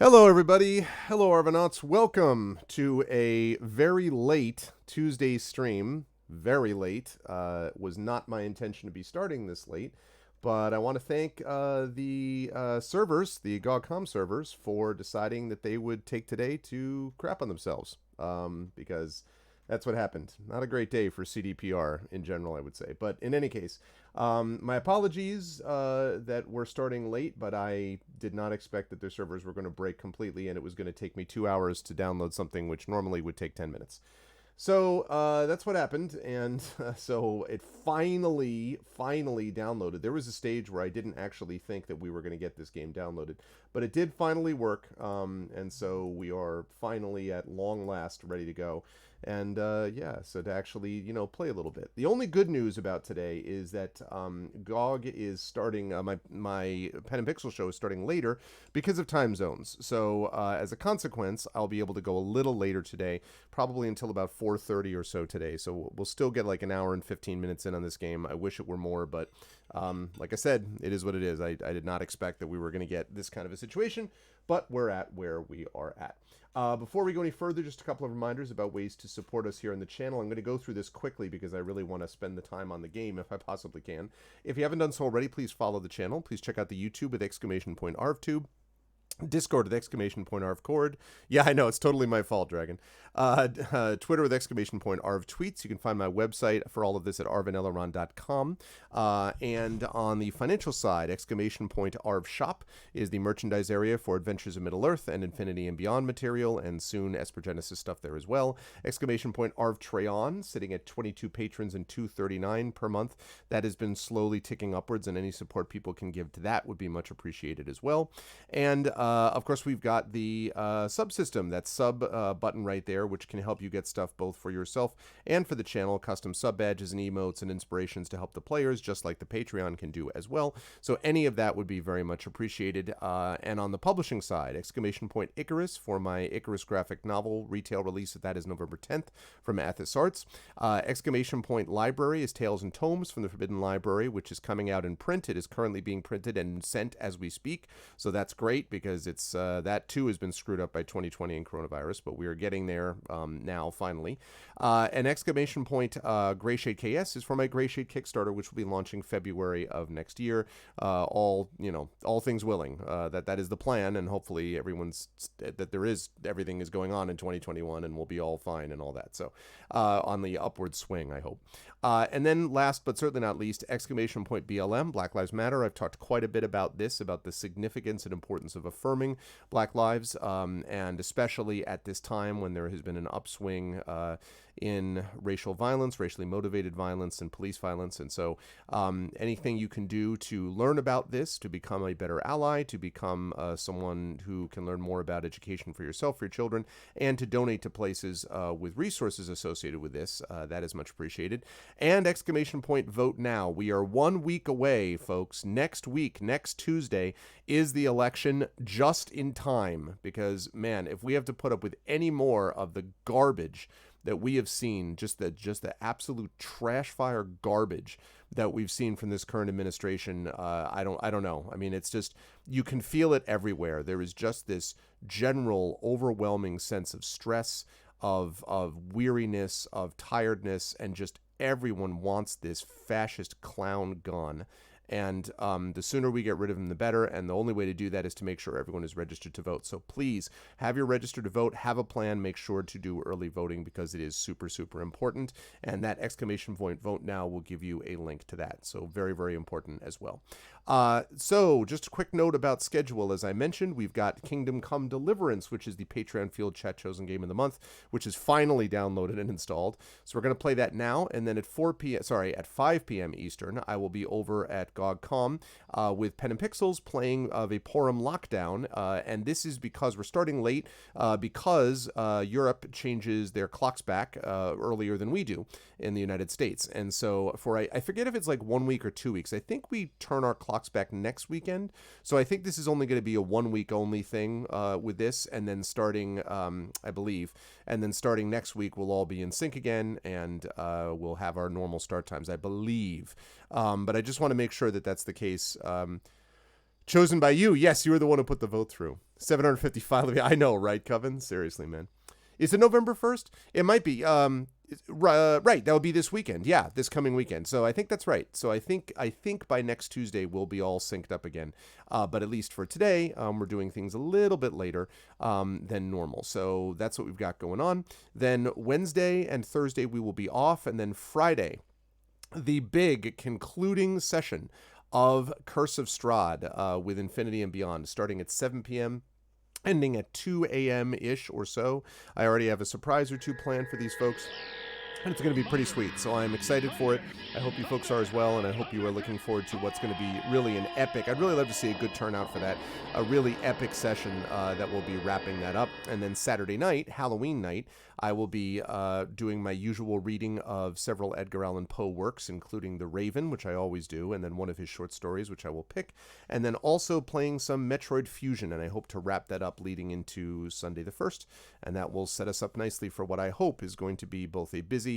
Hello, everybody. Hello, Arvanauts. Welcome to a very late Tuesday stream. Very late. Was not my intention to be starting this late, but I want to thank the servers, the GOG.com servers, for deciding that they would take today to crap on themselves. Because that's what happened. Not a great day for CDPR in general, I would say. But in any case, my apologies that we're starting late, but I did not expect that their servers were going to break completely and it was going to take me 2 hours to download something which normally would take 10 minutes. So that's what happened, and so it finally downloaded. There was a stage where I didn't actually think that we were going to get this game downloaded, but it did finally work, and so we are finally at long last ready to go. And yeah, so to actually, play a little bit. The only good news about today is that GOG is starting, my Pen and Pixel show is starting later because of time zones. So as a consequence, I'll be able to go a little later today, probably until about 4:30 or so today. So we'll still get like an hour and 15 minutes in on this game. I wish it were more, but like I said, it is what it is. I did not expect that we were going to get this kind of a situation, but we're at where we are at. Before we go any further, just a couple of reminders about ways to support us here on the channel. I'm going to go through this quickly because I really want to spend the time on the game if I possibly can. If you haven't done so already, please follow the channel. Please check out the YouTube with !ArvTube. Discord with !ArvCord. Yeah, I know, it's totally my fault, Dragon. Twitter with !ArvTweets. You can find my website for all of this at arvaneleron.com. And on the financial side, !ArvShop is the merchandise area for Adventures of Middle-earth and Infinity and Beyond material, and soon Esper Genesis stuff there as well. !ArvTreon, sitting at 22 patrons and $2.39 per month. That has been slowly ticking upwards, and any support people can give to that would be much appreciated as well. And of course, we've got the subsystem, that sub button right there, which can help you get stuff both for yourself and for the channel, custom sub badges and emotes and inspirations to help the players, just like the Patreon can do as well. So any of that would be very much appreciated. And on the publishing side, Icarus for my Icarus graphic novel retail release. That is November 10th from Athos Arts. Library is Tales and Tomes from the Forbidden Library, which is coming out in print. It is currently being printed and sent as we speak. So that's great because it's that too has been screwed up by 2020 and coronavirus, but we are getting there now finally. And Gray Shade KS is for my Gray Shade Kickstarter, which will be launching February of next year. All things willing, that is the plan, and hopefully everything is going on in 2021 and we'll be all fine and all that. So on the upward swing, I hope. And then last but certainly not least, BLM, Black Lives Matter. I've talked quite a bit about this, about the significance and importance of affirming Black lives, and especially at this time when there has been an upswing in racial violence, racially motivated violence, and police violence. And so anything you can do to learn about this, to become a better ally, to become someone who can learn more about education for yourself, for your children, and to donate to places with resources associated with this, that is much appreciated. And Vote Now. We are 1 week away, folks. Next week, next Tuesday, is the election, just in time. Because, man, if we have to put up with any more of the garbage that we have seen, just the absolute trash fire garbage that we've seen from this current administration, I don't know. I mean, it's just, you can feel it everywhere. There is just this general overwhelming sense of stress, of weariness, of tiredness, and just everyone wants this fascist clown gone. And the sooner we get rid of them, the better. And the only way to do that is to make sure everyone is registered to vote. So please have your register to vote, have a plan, make sure to do early voting because it is super, super important. And that Vote Now will give you a link to that. So very, very important as well. So just a quick note about schedule. As I mentioned, we've got Kingdom Come Deliverance, which is the Patreon Field Chat Chosen Game of the Month, which is finally downloaded and installed. So we're going to play that now. And then at 5 p.m. Eastern, I will be over at GOG.com with Pen and Pixels playing Vaporum Lockdown. And this is because we're starting late because Europe changes their clocks back earlier than we do in the United States. And so I forget if it's like 1 week or 2 weeks. I think we turn our clocks back next weekend. So I think this is only going to be a 1 week only thing with this. And then starting, I believe, and then starting next week, we'll all be in sync again and we'll have our normal start times, I believe. But I just want to make sure that that's the case. Chosen by you. Yes, you were the one who put the vote through. 755. I know, right, Coven? Seriously, man. Is it November 1st? It might be. Right. That would be this weekend. Yeah, this coming weekend. So I think that's right. So I think by next Tuesday we'll be all synced up again. But at least for today, we're doing things a little bit later than normal. So that's what we've got going on. Then Wednesday and Thursday we will be off, and then Friday, the big concluding session of Curse of Strahd with Infinity and Beyond, starting at 7 p.m., ending at 2 a.m.-ish or so. I already have a surprise or two planned for these folks, and it's going to be pretty sweet, so I'm excited for it. I hope you folks are as well, and I hope you are looking forward to what's going to be really an epic. I'd really love to see a good turnout for that, a really epic session that will be wrapping that up. And then Saturday night, Halloween night, I will be doing my usual reading of several Edgar Allan Poe works, including The Raven, which I always do, and then one of his short stories, which I will pick, and then also playing some Metroid Fusion, and I hope to wrap that up leading into Sunday the 1st, and that will set us up nicely for what I hope is going to be both a busy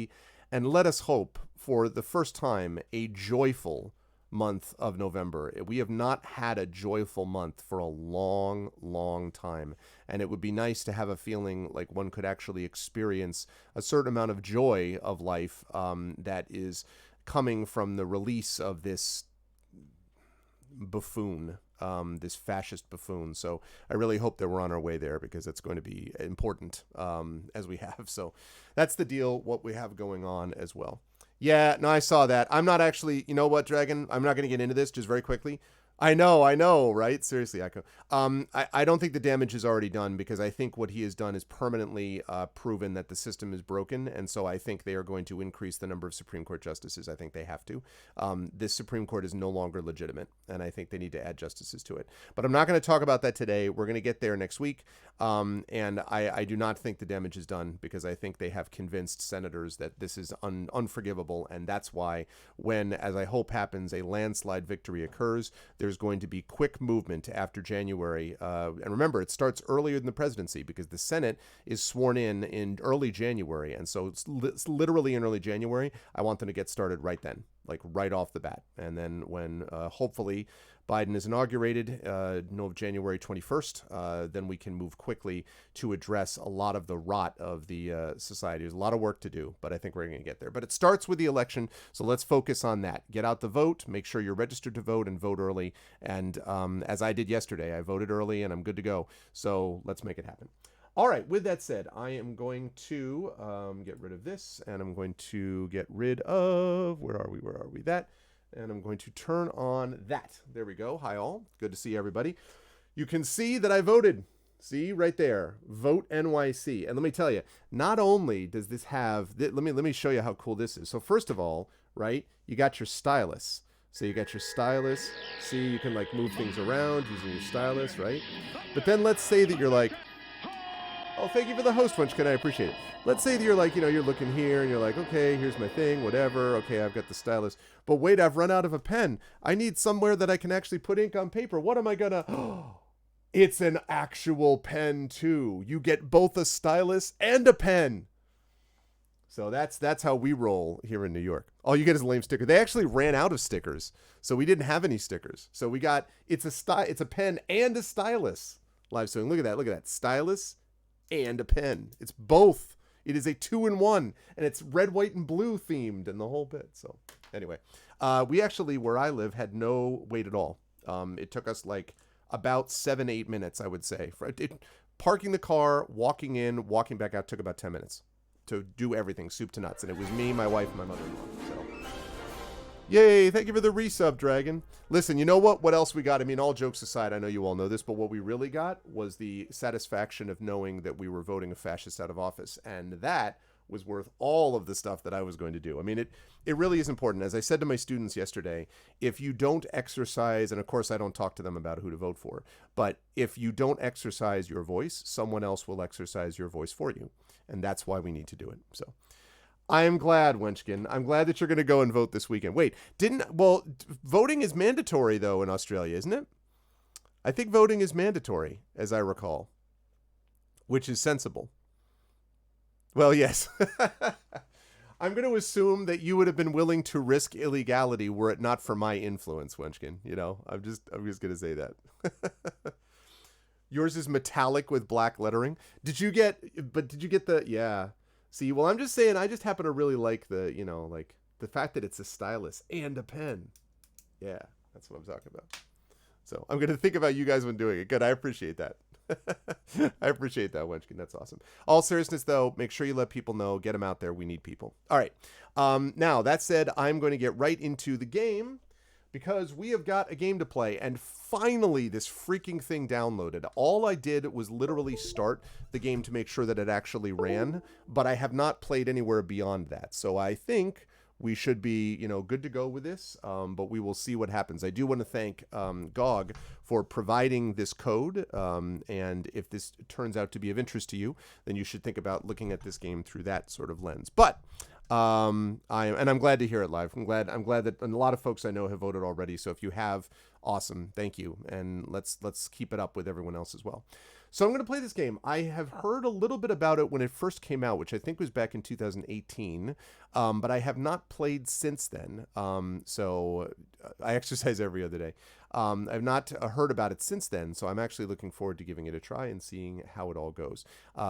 and, let us hope, for the first time, a joyful month of November. We have not had a joyful month for a long, long time, and it would be nice to have a feeling like one could actually experience a certain amount of joy of life that is coming from the release of this buffoon, this fascist buffoon. So I really hope that we're on our way there, because it's going to be important as we have. So that's the deal, what we have going on as well. Yeah, no, I saw that. I'm not actually, you know what, Dragon? I'm not going to get into this just very quickly. I know, right? Seriously, Echo. I don't think the damage is already done, because I think what he has done is permanently proven that the system is broken, and so I think they are going to increase the number of Supreme Court justices. I think they have to. This Supreme Court is no longer legitimate, and I think they need to add justices to it. But I'm not going to talk about that today. We're going to get there next week, and I do not think the damage is done, because I think they have convinced senators that this is unforgivable, and that's why when, as I hope happens, a landslide victory occurs, there's going to be quick movement after January. And remember, it starts earlier than the presidency, because the Senate is sworn in early January. And so it's literally in early January. I want them to get started right then, like right off the bat. And then when hopefully Biden is inaugurated, January 21st, then we can move quickly to address a lot of the rot of the society. There's a lot of work to do, but I think we're going to get there. But it starts with the election, so let's focus on that. Get out the vote, make sure you're registered to vote, and vote early. And as I did yesterday, I voted early, and I'm good to go. So let's make it happen. All right, with that said, I am going to get rid of this, and I'm going to get rid of, where are we, that. And I'm going to turn on that. There we go. Hi, all. Good to see everybody. You can see that I voted. See, right there. Vote NYC. And let me tell you, not only does this have... let me show you how cool this is. So first of all, right, you got your stylus. So you got your stylus. See, you can, like, move things around using your stylus, right? But then let's say that you're like... Oh, thank you for the host Munchkin. I appreciate it. Let's say that you're like, you're looking here and you're like, okay, here's my thing, whatever. Okay, I've got the stylus. But wait, I've run out of a pen. I need somewhere that I can actually put ink on paper. What am I gonna... It's an actual pen, too. You get both a stylus and a pen. So that's how we roll here in New York. All you get is a lame sticker. They actually ran out of stickers, so we didn't have any stickers. So we got... It's a pen and a stylus. Live sewing. Look at that. Stylus and a pen. It's both. It is a 2-in-1, and it's red, white, and blue themed and the whole bit. So anyway, we actually, where I live, had no wait at all. It took us like about 7-8 minutes, I would say. Parking the car, walking in, walking back out took about 10 minutes to do everything, soup to nuts. And it was me, my wife, and my mother-in-law. So yay, thank you for the resub, Dragon. Listen, you know what else we got? I mean, all jokes aside, I know you all know this, but what we really got was the satisfaction of knowing that we were voting a fascist out of office. And that was worth all of the stuff that I was going to do. I mean, it really is important. As I said to my students yesterday, if you don't exercise, and of course I don't talk to them about who to vote for, but if you don't exercise your voice, someone else will exercise your voice for you. And that's why we need to do it. So I am glad, Wenchkin. I'm glad that you're going to go and vote this weekend. Wait, voting is mandatory, though, in Australia, isn't it? I think voting is mandatory, as I recall, which is sensible. Well, yes. I'm going to assume that you would have been willing to risk illegality were it not for my influence, Wenchkin. You know, I'm just going to say that. Yours is metallic with black lettering. Did you get the, yeah. See, well, I'm just saying, I just happen to really like the, you know, like the fact that it's a stylus and a pen. Yeah, that's what I'm talking about. So I'm going to think about you guys when doing it. Good. I appreciate that. I appreciate that, Wenchkin. That's awesome. All seriousness, though, make sure you let people know. Get them out there. We need people. All right. Now, that said, I'm going to get right into the game because we have got a game to play. And finally, this freaking thing downloaded. All I did was literally start the game to make sure that it actually ran, but I have not played anywhere beyond that. So I think we should be, you know, good to go with this, but we will see what happens. I do want to thank GOG for providing this code, and if this turns out to be of interest to you, then you should think about looking at this game through that sort of lens. But I'm glad to hear it live. I'm glad that a lot of folks I know have voted already. So if you have, awesome, thank you, and let's keep it up with everyone else as well. So I'm going to play this game. I have heard a little bit about it when it first came out, which I think was back in 2018, but I have not played since then. So I exercise every other day. I've not heard about it since then, so I'm actually looking forward to giving it a try and seeing how it all goes,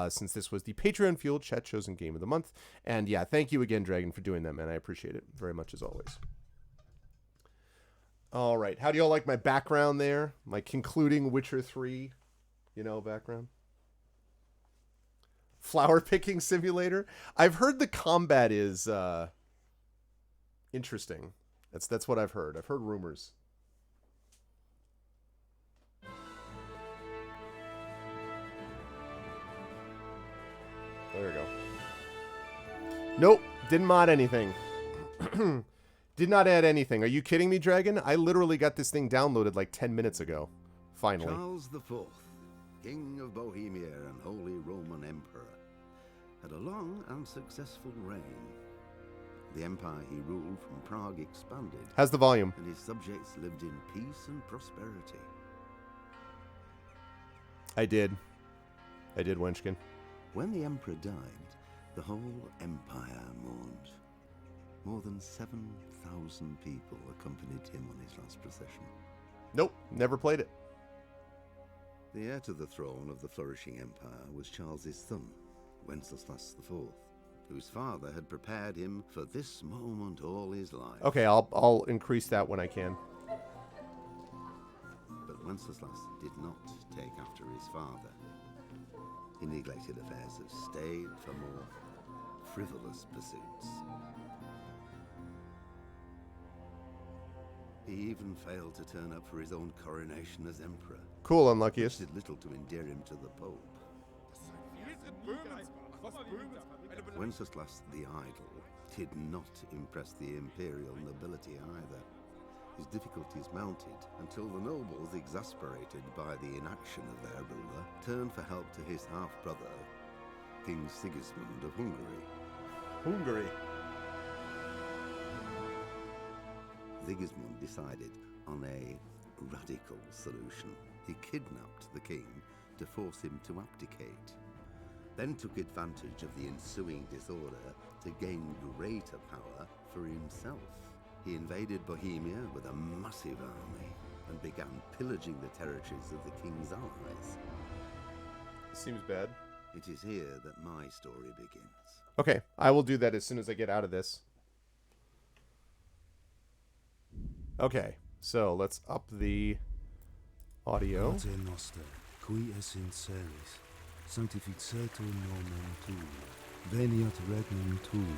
since this was the Patreon-fueled Chat Chosen Game of the Month. And yeah, thank you again, Dragon, for doing that, man. I appreciate it very much, as always. All right. How do y'all like my background there? My concluding Witcher 3... you know, background. Flower picking simulator. I've heard the combat is interesting. That's what I've heard. I've heard rumors. There we go. Nope, didn't mod anything. Did not add anything. Are you kidding me, Dragon? I literally got this thing downloaded like 10 minutes ago. Finally. Charles IV, King of Bohemia and Holy Roman Emperor, had a long and successful reign. The empire he ruled from Prague expanded. How's the volume? And his subjects lived in peace and prosperity. I did, Wenchkin. When the emperor died, the whole empire mourned. More than 7,000 people accompanied him on his last procession. Nope, never played it. The heir to the throne of the flourishing empire was Charles's son, Wenceslas IV, whose father had prepared him for this moment all his life. Okay, I'll increase that when I can. But Wenceslas did not take after his father. He neglected affairs of state for more frivolous pursuits. He even failed to turn up for his own coronation as emperor. Cool, Unluckiest. Which did little to endear him to the Pope. Wenceslas the Idle did not impress the imperial nobility either. His difficulties mounted until the nobles, exasperated by the inaction of their ruler, turned for help to his half-brother, King Sigismund of Hungary. Hungary. Sigismund decided on a radical solution. He kidnapped the king to force him to abdicate, then took advantage of the ensuing disorder to gain greater power for himself. He invaded Bohemia with a massive army and began pillaging the territories of the king's allies. Seems bad. It is here that my story begins. Okay, I will do that as soon as I get out of this. Okay, so let's up the audio. Pater noster, qui es in celis, sanctificetur nomen tuum, veniat regnum tuum,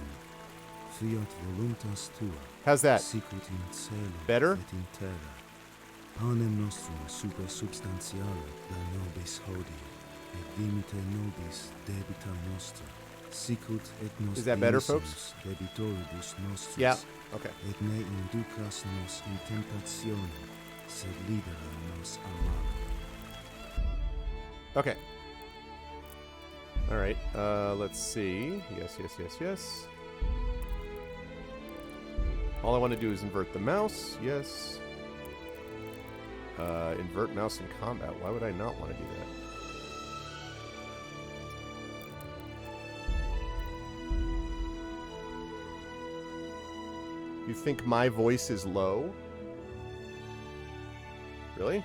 fiat voluntas tua. How's that? Sicut in cielo Better? et in terra. Panem nostrum super substantiale da nobis hodie, et dimite nobis debita nostra. Sicut et nos Is that better, folks? debitoribus nostris. Yeah. Okay. Et ne inducas nos in tentationem, sed libera nos a malo. Okay. All right. Let's see. Yes. All I want to do is invert the mouse. Yes. Invert mouse in combat. Why would I not want to do that? You think my voice is low? Really?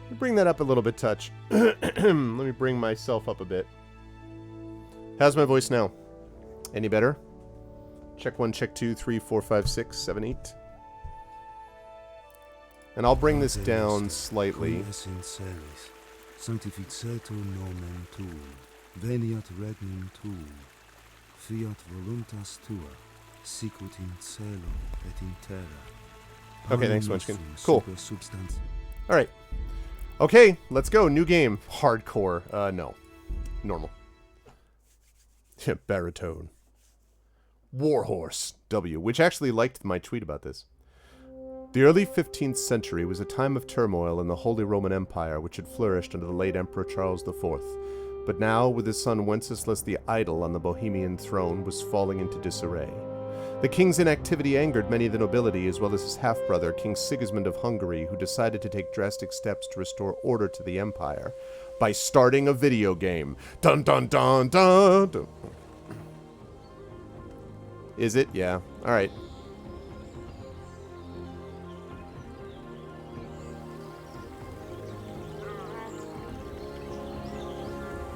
Let me bring that up a little bit, Touch. Let me bring myself up a bit. How's my voice now? Any better? Check 1, check 2, 3, 4, 5, 6, 7, 8. And I'll bring this down slightly. Sanctificetur nomen tuum, veniat regnum tuum, fiat voluntas tua, sicut in cielo et in terra. Okay, thanks, Munchkin. Cool. Alright. Okay, let's go. New game. Hardcore. No. Normal. Baritone. Warhorse. W. Which actually liked my tweet about this. The early 15th century was a time of turmoil in the Holy Roman Empire, which had flourished under the late Emperor Charles IV. But now, with his son Wenceslas the Idle on the Bohemian throne, was falling into disarray. The king's inactivity angered many of the nobility, as well as his half-brother, King Sigismund of Hungary, who decided to take drastic steps to restore order to the empire by starting a video game. Dun dun dun dun dun. Is it? Yeah. Alright.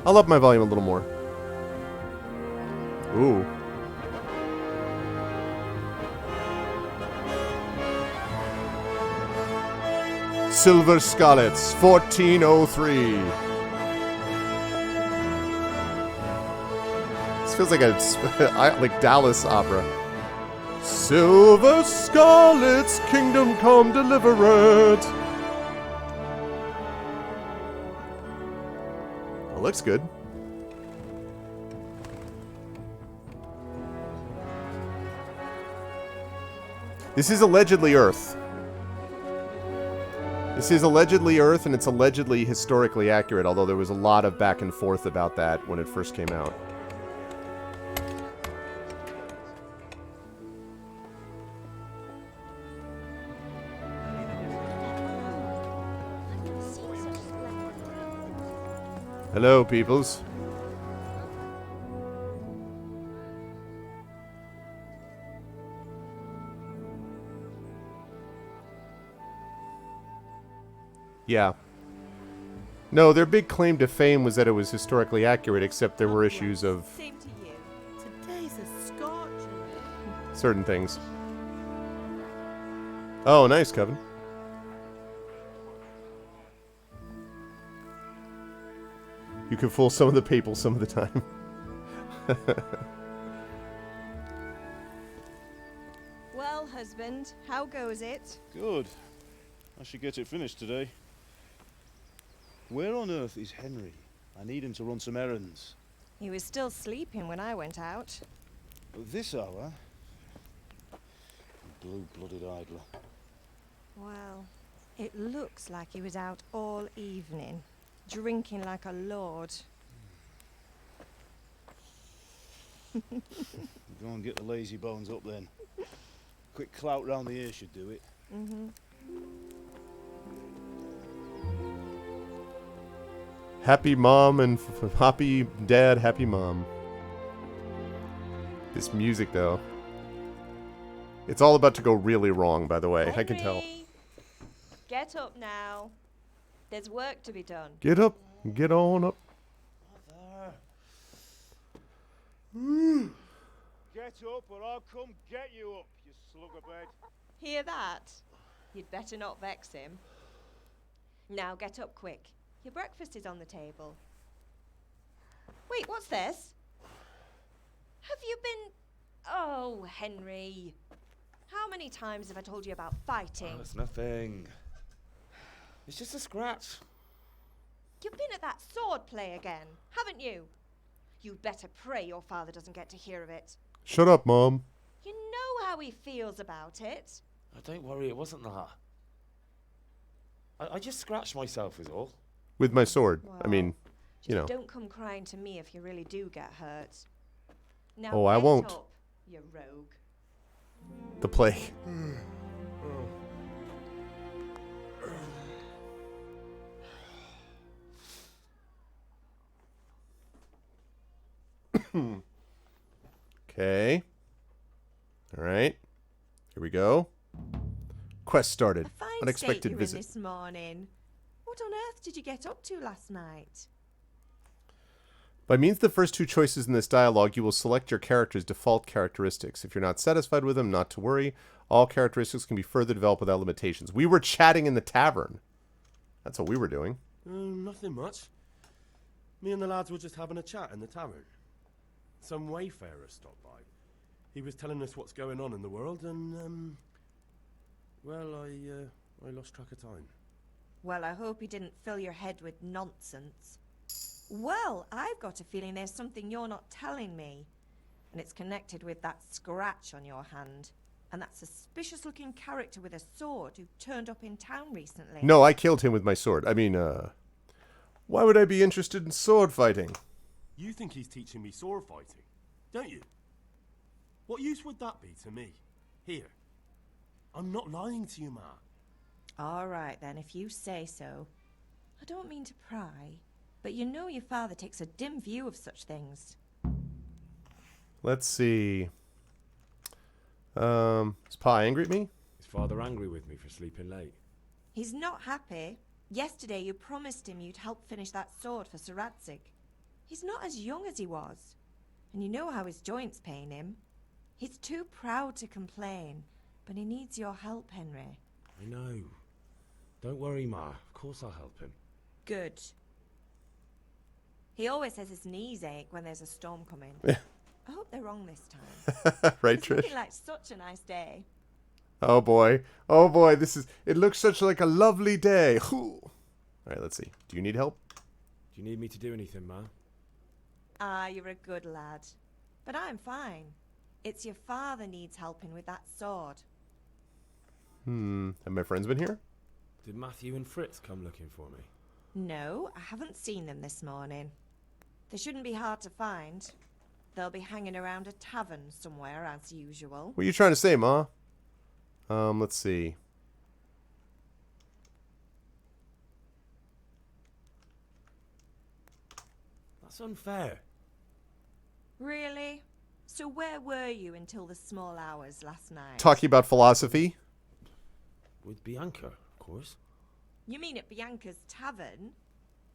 I'll up my volume a little more. Ooh. Silver Scarlets, 1403. This feels like a like Dallas opera. Silver Scarlets, kingdom come deliver it. Oh, looks good. This is allegedly Earth. This is allegedly Earth, and it's allegedly historically accurate, although there was a lot of back and forth about that when it first came out. Hello, peoples. Yeah. No, their big claim to fame was that it was historically accurate, except there were issues of Same to you. Today's a Scotch. certain things. Oh, nice, Coven. You can fool some of the people some of the time. Well, husband, how goes it? Good. I should get it finished today. Where on earth is Henry? I need him to run some errands. He was still sleeping when I went out. At this hour? Blue-blooded idler. Well, it looks like he was out all evening, drinking like a lord. Go and get the lazy bones up then. Quick clout round the ear should do it. Mm-hmm. Happy mom and happy dad, happy mom. This music, though. It's all about to go really wrong, by the way. I can tell. Henry, get up now. There's work to be done. Get up. Get on up. Mother. Get up or I'll come get you up, you slugabed. Hear that? You'd better not vex him. Now get up quick. Your breakfast is on the table. Wait, what's this? Have you been... Oh, Henry. How many times have I told you about fighting? Oh, it's nothing. It's just a scratch. You've been at that sword play again, haven't you? You'd better pray your father doesn't get to hear of it. Shut up, Mom. You know how he feels about it. Oh, don't worry, it wasn't that. I just scratched myself is all. With my sword. Well, I mean, just you know. don't come crying to me if you really do get hurt. Now Oh, I get won't. up, you rogue. The plague. Okay. Alright. Here we go. Quest started. A fine Unexpected state you're visit. in this morning. What on earth did you get up to last night? By means of the first two choices in this dialogue, you will select your character's default characteristics. If you're not satisfied with them, not to worry. All characteristics can be further developed without limitations. We were chatting in the tavern. That's what we were doing. Nothing much. Me and the lads were just having a chat in the tavern. Some wayfarer stopped by. He was telling us what's going on in the world, and well, I lost track of time. Well, I hope he didn't fill your head with nonsense. Well, I've got a feeling there's something you're not telling me. And it's connected with that scratch on your hand. And that suspicious-looking character with a sword who turned up in town recently. No, I killed him with my sword. I mean, why would I be interested in sword fighting? You think he's teaching me sword fighting, don't you? What use would that be to me? Here. I'm not lying to you, Ma. All right, then, if you say so. I don't mean to pry, but you know your father takes a dim view of such things. Let's see. Is Pa angry at me? Is father angry with me for sleeping late? He's not happy. Yesterday you promised him you'd help finish that sword for Sir Radzig. He's not as young as he was, and you know how his joints pain him. He's too proud to complain, but he needs your help, Henry. I know. Don't worry, Ma. Of course I'll help him. Good. He always says his knees ache when there's a storm coming. I hope they're wrong this time. Right, It's Trish? looking like such a nice day. Oh boy. Oh boy, it looks such like a lovely day. Alright, let's see. Do you need help? Do you need me to do anything, Ma? Ah, you're a good lad. But I'm fine. It's your father needs helping with that sword. Have my friends been here? Did Matthew and Fritz come looking for me? No, I haven't seen them this morning. They shouldn't be hard to find. They'll be hanging around a tavern somewhere, as usual. What are you trying to say, Ma? Let's see. That's unfair. Really? So where were you until the small hours last night? Talking about philosophy? With Bianca, of course. You mean at Bianca's tavern?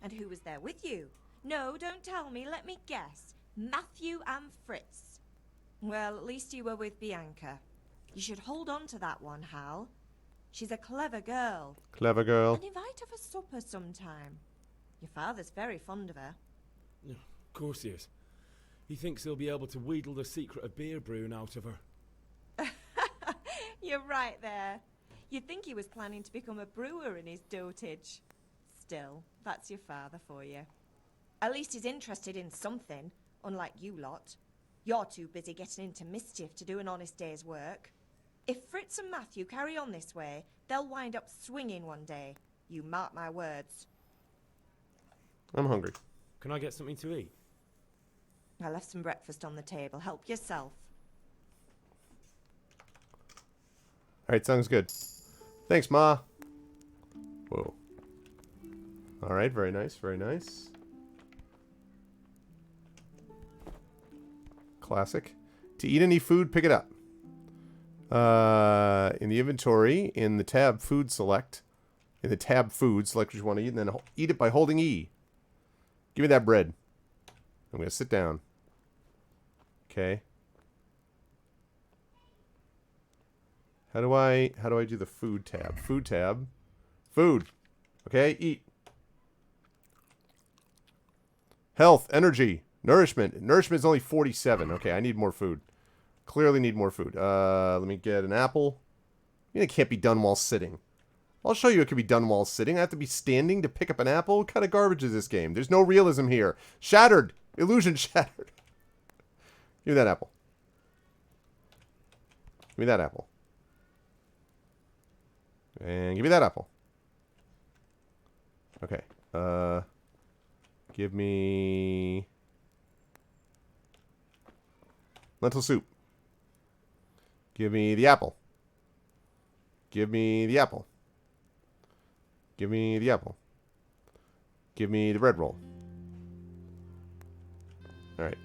And who was there with you? No, don't tell me. Let me guess. Matthew and Fritz. Well, at least you were with Bianca. You should hold on to that one, Hal. She's a clever girl. Clever girl. And invite her for supper sometime. Your father's very fond of her. Yeah, of course he is. He thinks he'll be able to wheedle the secret of beer brewing out of her. You're right there. You'd think he was planning to become a brewer in his dotage. Still, that's your father for you. At least he's interested in something, unlike you lot. You're too busy getting into mischief to do an honest day's work. If Fritz and Matthew carry on this way, they'll wind up swinging one day. You mark my words. I'm hungry. Can I get something to eat? I left some breakfast on the table. Help yourself. Alright, sounds good. Thanks, Ma. Whoa. Alright, very nice, very nice. Classic. To eat any food, pick it up. In the inventory, in the tab food select. In the tab food, select what you want to eat, and then eat it by holding E. Give me that bread. I'm going to sit down. Okay. How do I do the food tab? Food tab. Food. Okay, eat. Health, energy, nourishment. Nourishment is only 47. Okay, I need more food. Clearly need more food. Let me get an apple. I mean, it can't be done while sitting. I'll show you it can be done while sitting. I have to be standing to pick up an apple? What kind of garbage is this game? There's no realism here. Shattered. Illusion shattered. Give me that apple. Give me that apple. And give me that apple. Okay. Give me lentil soup. Give me the apple. Give me the apple. Give me the apple. Give me the bread roll. Alright,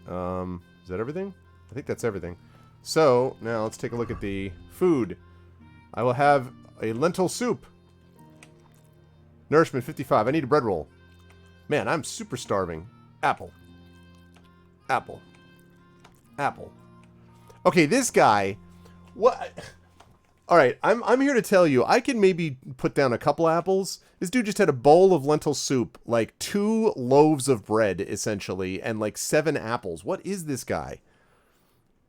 is that everything? I think that's everything. So, now let's take a look at the food. I will have a lentil soup. Nourishment 55. I need a bread roll. Man, I'm super starving. Apple. Apple. Apple. Okay, this guy... What... Alright, I'm here to tell you, I can maybe put down a couple apples. This dude just had a bowl of lentil soup, like 2 loaves of bread, essentially, and like 7 apples. What is this guy?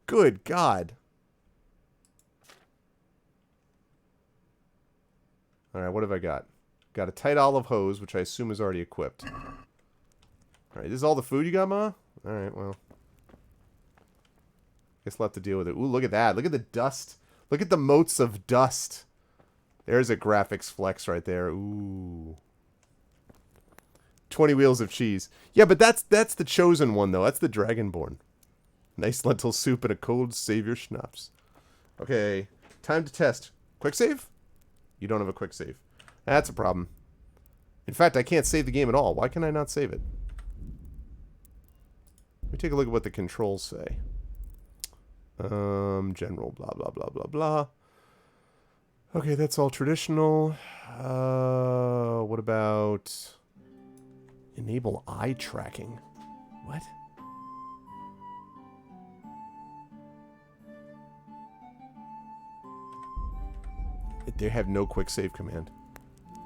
Good God. Alright, what have I got? Got a tight olive hose, which I assume is already equipped. Alright, this is all the food you got, Ma? Alright, well. Guess we'll have to deal with it. Ooh, look at that. Look at the dust. Look at the motes of dust. There's a graphics flex right there. Ooh. 20 wheels of cheese. Yeah, but that's the chosen one, though. That's the Dragonborn. Nice lentil soup and a cold savior schnapps. Okay, time to test. Quick save? You don't have a quick save. That's a problem. In fact, I can't save the game at all. Why can I not save it? Let me take a look at what the controls say. General, blah, blah, blah, blah, blah. Okay, that's all traditional. What about... enable eye tracking? What? They have no quick save command.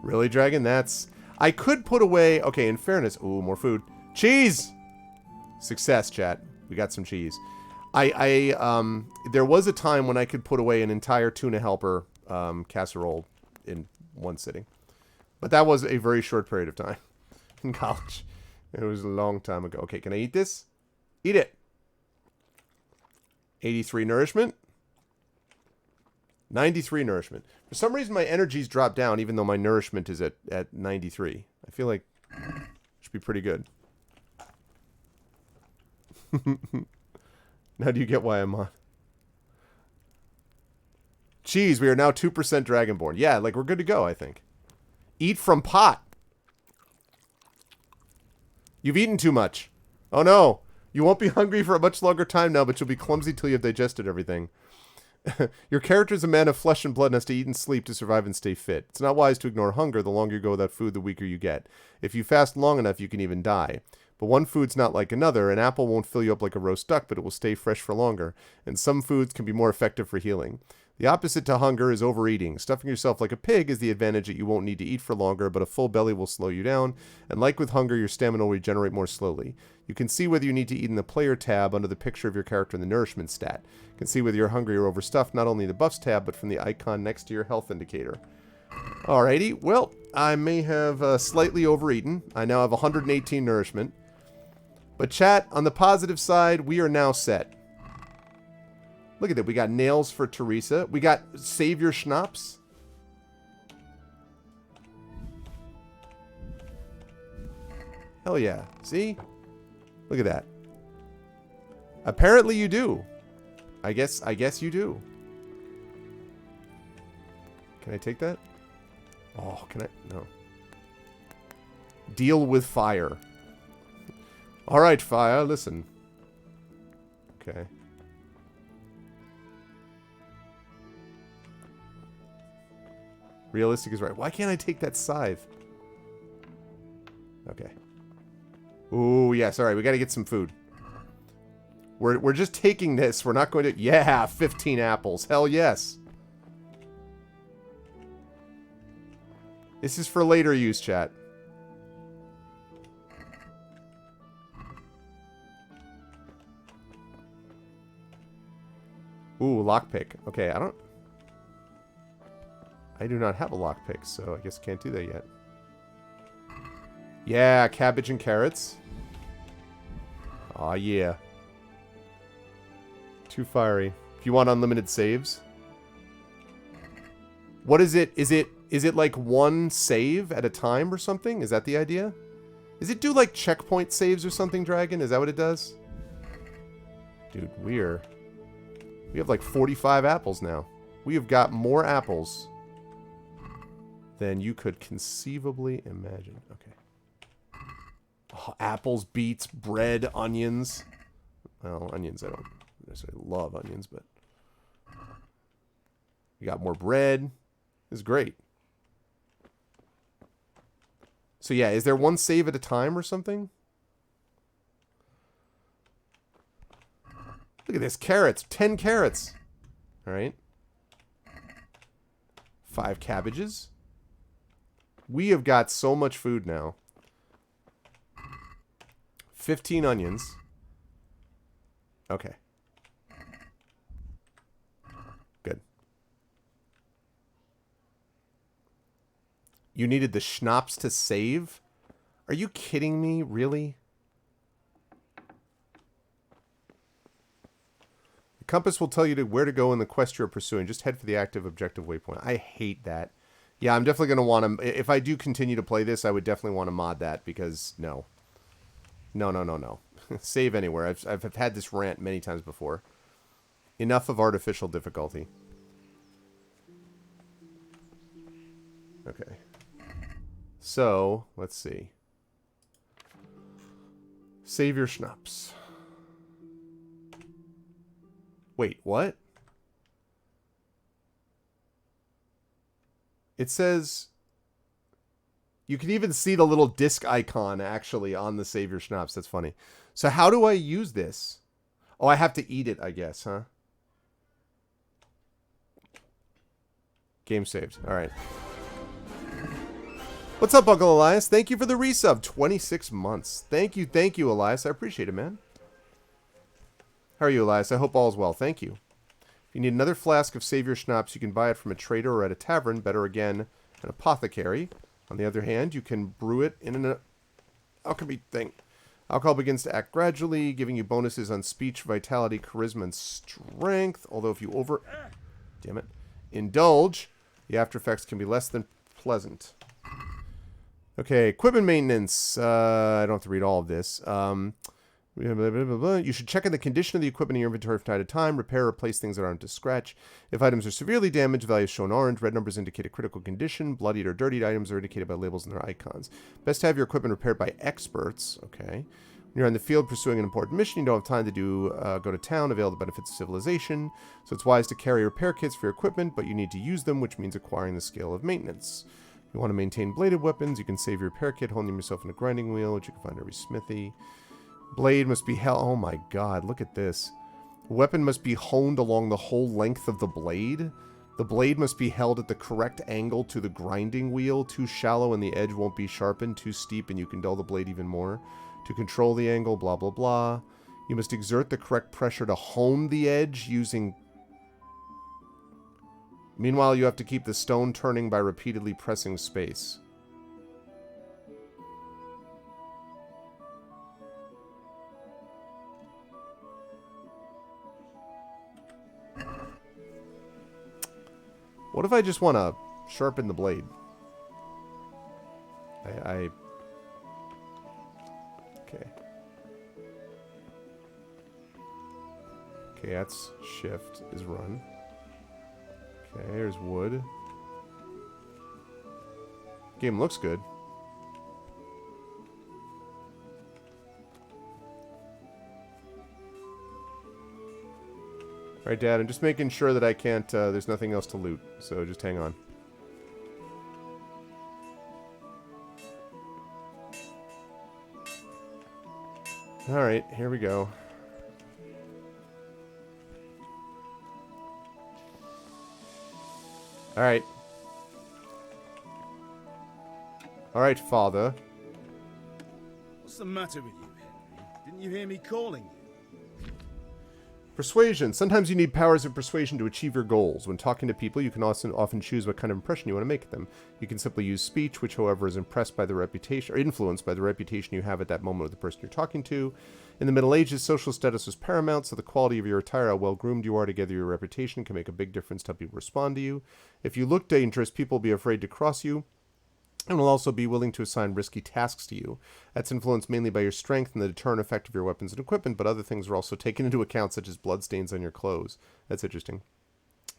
Really, Dragon? That's... I could put away... Okay, in fairness... Ooh, more food. Cheese! Success, chat. We got some cheese. There was a time when I could put away an entire tuna helper casserole in one sitting. But that was a very short period of time in college. It was a long time ago. Okay, can I eat this? Eat it. 83 nourishment. 93 nourishment. For some reason, my energy's dropped down, even though my nourishment is at 93. I feel like it should be pretty good. Now do you get why I'm on? Cheese, we are now 2% Dragonborn. Yeah, like we're good to go, I think. Eat from pot. You've eaten too much. Oh no. You won't be hungry for a much longer time now, but you'll be clumsy till you've digested everything. Your character is a man of flesh and blood and has to eat and sleep to survive and stay fit. It's not wise to ignore hunger. The longer you go without food, the weaker you get. If you fast long enough, you can even die. But one food's not like another. An apple won't fill you up like a roast duck, but it will stay fresh for longer. And some foods can be more effective for healing. The opposite to hunger is overeating. Stuffing yourself like a pig is the advantage that you won't need to eat for longer, but a full belly will slow you down. And like with hunger, your stamina will regenerate more slowly. You can see whether you need to eat in the player tab under the picture of your character in the nourishment stat. You can see whether you're hungry or overstuffed, not only in the buffs tab, but from the icon next to your health indicator. Alrighty, well, I may have slightly overeaten. I now have 118 nourishment. But chat, on the positive side, we are now set. Look at that. We got nails for Teresa. We got Savior Schnapps. Hell yeah. See? Look at that. Apparently you do. I guess you do. Can I take that? Oh, can I? No. Deal with fire. Alright, fire, listen. Okay. Realistic is right. Why can't I take that scythe? Okay. Ooh, yes, alright, we gotta get some food. We're just taking this. We're not going to... Yeah, 15 apples. Hell yes. This is for later use, chat. Ooh, lockpick. Okay, I do not have a lockpick, so I guess I can't do that yet. Yeah, cabbage and carrots. Aw, yeah. Too fiery. If you want unlimited saves. What is it? Is it like one save at a time or something? Is that the idea? Does it do like checkpoint saves or something, Dragon? Is that what it does? Dude, we have like 45 apples now. We have got more apples than you could conceivably imagine. Okay. Oh, apples, beets, bread, onions. Well, onions, I don't necessarily love onions, but... We got more bread. This is great. So yeah, is there one save at a time or something? Look at this. Carrots. 10 carrots. All right. 5 cabbages. We have got so much food now. 15 onions. Okay. Good. You needed the schnapps to save? Are you kidding me? Really? The compass will tell you where to go in the quest you're pursuing. Just head for the active objective waypoint. I hate that. Yeah, I'm definitely going to want to... If I do continue to play this, I would definitely want to mod that because no. No. Save anywhere. I've had this rant many times before. Enough of artificial difficulty. Okay. So, let's see. Save your schnapps. Wait, what? It says... You can even see the little disc icon, actually, on the Save Your Schnapps. That's funny. So how do I use this? Oh, I have to eat it, I guess, huh? Game saved. All right. What's up, Uncle Elias? Thank you for the resub. 26 months. Thank you, Elias. I appreciate it, man. How are you, Elias? I hope all's well. Thank you. If you need another flask of Save Your Schnapps, you can buy it from a trader or at a tavern. Better again, an apothecary. On the other hand, you can brew it in an alchemy thing. Alcohol begins to act gradually, giving you bonuses on speech, vitality, charisma, and strength. Although if you indulge, the after effects can be less than pleasant. Okay, equipment maintenance. I don't have to read all of this. You should check in the condition of the equipment in your inventory from time to time. Repair or replace things that aren't to scratch. If items are severely damaged, values shown orange. Red numbers indicate a critical condition. Bloodied or dirtied items are indicated by labels and their icons. Best to have your equipment repaired by experts. Okay. When you're on the field pursuing an important mission, you don't have time to go to town, avail the benefits of civilization. So it's wise to carry repair kits for your equipment, but you need to use them, which means acquiring the skill of maintenance. If you want to maintain bladed weapons, you can save your repair kit, honing yourself in a grinding wheel, which you can find at every smithy. Blade must be held... Oh my god, look at this. The weapon must be honed along the whole length of the blade. The blade must be held at the correct angle to the grinding wheel. Too shallow and the edge won't be sharpened. Too steep and you can dull the blade even more. To control the angle, blah, blah, blah. You must exert the correct pressure to hone the edge using... Meanwhile, you have to keep the stone turning by repeatedly pressing space. What if I just want to sharpen the blade? Okay. Okay, that's shift is run. Okay, here's wood. Game looks good. Alright, Dad, I'm just making sure that I can't, there's nothing else to loot, so just hang on. Alright, here we go. Alright. Alright, Father. What's the matter with you, Henry? Didn't you hear me calling you? Persuasion. Sometimes you need powers of persuasion to achieve your goals. When talking to people, you can also often choose what kind of impression you want to make them. You can simply use speech, which, however, is impressed by the reputation or influenced by the reputation you have at that moment with the person you're talking to. In the Middle Ages, social status was paramount, so the quality of your attire, how well groomed you are, together your reputation can make a big difference to how people respond to you. If you look dangerous, people will be afraid to cross you, and will also be willing to assign risky tasks to you. That's influenced mainly by your strength and the deterrent effect of your weapons and equipment, but other things are also taken into account, such as bloodstains on your clothes. That's interesting.